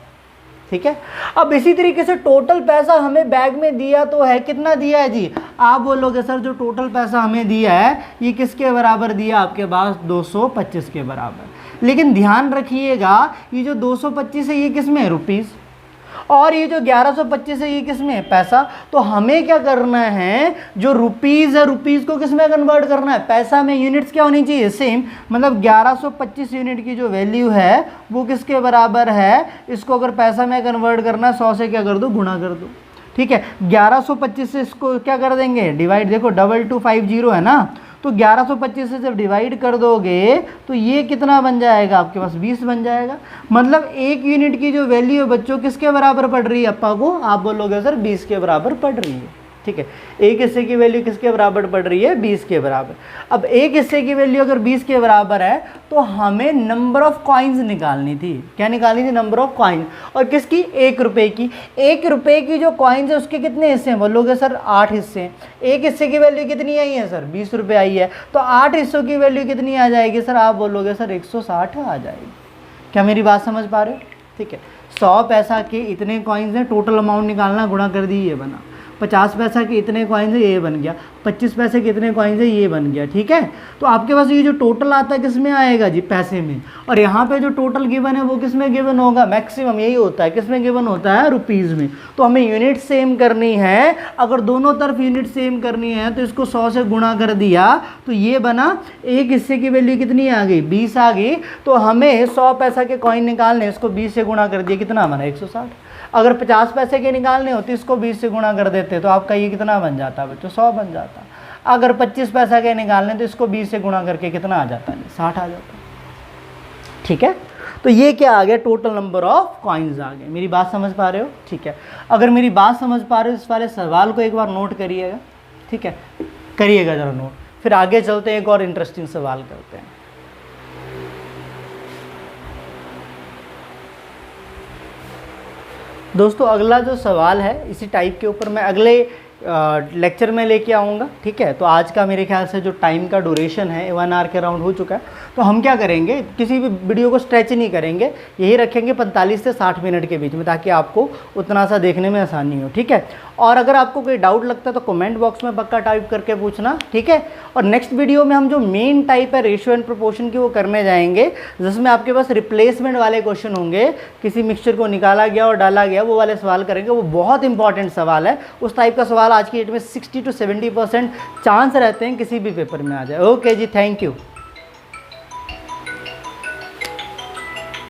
A: ठीक है। अब इसी तरीके से टोटल पैसा हमें बैग में दिया तो है, कितना दिया है जी, आप बोलोगे सर जो टोटल पैसा हमें दिया है ये किसके बराबर दिया आपके पास 225 के बराबर। लेकिन ध्यान रखिएगा ये जो 225 है ये किस में है रुपीज़, और ये जो 1125 है ये किस में है पैसा। तो हमें क्या करना है, जो रुपीज़ है रुपीज़ को किस में कन्वर्ट करना है, पैसा में। यूनिट्स क्या होनी चाहिए सेम, मतलब 1125 यूनिट की जो वैल्यू है वो किसके बराबर है, इसको अगर पैसा में कन्वर्ट करना है 100 से क्या कर दो, गुणा कर दो, ठीक है। 1125 से इसको क्या कर देंगे डिवाइड, देखो 2250 है ना, तो 1125 से जब डिवाइड कर दोगे तो ये कितना बन जाएगा आपके पास 20 बन जाएगा। मतलब एक यूनिट की जो वैल्यू है बच्चों किसके बराबर पड़ रही है अप्पा को, आप बोलोगे सर 20 के बराबर पड़ रही है, ठीक है। एक हिस्से की वैल्यू किसके बराबर पड़ रही है 20 के बराबर। अब एक हिस्से की वैल्यू अगर 20 के बराबर है तो हमें नंबर ऑफ कॉइन्स निकालनी थी, क्या निकालनी थी, नंबर ऑफ कॉइन, और किसकी 1 रुपये की। 1 रुपये की जो कॉइन्स है उसके कितने हिस्से हैं, बोलोगे सर 8 हिस्से हैं। एक हिस्से की वैल्यू कितनी आई है सर 20 रुपये आई है, तो 8 हिस्सों की वैल्यू कितनी आ जाएगी सर, आप बोलोगे सर 160 आ जाएगी। क्या मेरी बात समझ पा रहे हो, ठीक है। 100 पैसा के इतने कॉइन्स हैं, टोटल अमाउंट निकालना, गुणा कर दी ये बना। 50 पैसा के इतने कॉइन्स है ये बन गया, 25 पैसे के इतने कॉइन्स है ये बन गया, ठीक है। तो आपके पास ये जो टोटल आता है किस में आएगा जी, पैसे में, और यहाँ पे जो टोटल गिवन है वो किस में गिवन होगा, मैक्सिमम यही होता है, किस में गिवन होता है रुपीज़ में। तो हमें यूनिट सेम करनी है, अगर दोनों तरफ यूनिट सेम करनी है तो इसको 100 से गुणा कर दिया तो ये बना, एक हिस्से की वैल्यू कितनी आ गई 20 आ गई, तो हमें 100 पैसा के कॉइन निकालने, इसको 20 से गुणा कर दिया कितना बना 160। अगर 50 पैसे के निकालने होते इसको 20 से गुणा कर देते तो आपका ये कितना बन जाता बच्चों 100 बन जाता। अगर 25 पैसा के निकालने तो इसको 20 से गुणा करके कितना आ जाता है 60 आ जाता, ठीक है। तो ये क्या आ गया, टोटल नंबर ऑफ कॉइन्स आ गए। मेरी बात समझ पा रहे हो, ठीक है। अगर मेरी बात समझ पा रहे हो इस वाले सवाल को एक बार नोट करिएगा, ठीक है। करिएगा ज़रा नोट। फिर आगे चलते हैं, एक और इंटरेस्टिंग सवाल करते हैं। दोस्तों अगला जो सवाल है इसी टाइप के ऊपर मैं अगले लेक्चर में लेके आऊँगा, ठीक है। तो आज का मेरे ख्याल से जो टाइम का ड्यूरेशन है 1 आवर के अराउंड हो चुका है। तो हम क्या करेंगे, किसी भी वीडियो को स्ट्रेच नहीं करेंगे, यही रखेंगे 45 से 60 मिनट के बीच में, ताकि आपको उतना सा देखने में आसानी हो, ठीक है। और अगर आपको कोई डाउट लगता है तो कमेंट बॉक्स में पक्का टाइप करके पूछना, ठीक है। और नेक्स्ट वीडियो में हम जो मेन टाइप है रेशियो एंड प्रोपोर्शन की वो करने जाएंगे, जिसमें आपके पास रिप्लेसमेंट वाले क्वेश्चन होंगे, किसी मिक्सचर को निकाला गया और डाला गया, वो वाले सवाल करेंगे। वो बहुत इंपॉर्टेंट सवाल है, उस टाइप का सवाल आज की डेट में 60 to 70% चांस रहते हैं किसी भी पेपर में आ जाए। ओके जी, थैंक यू।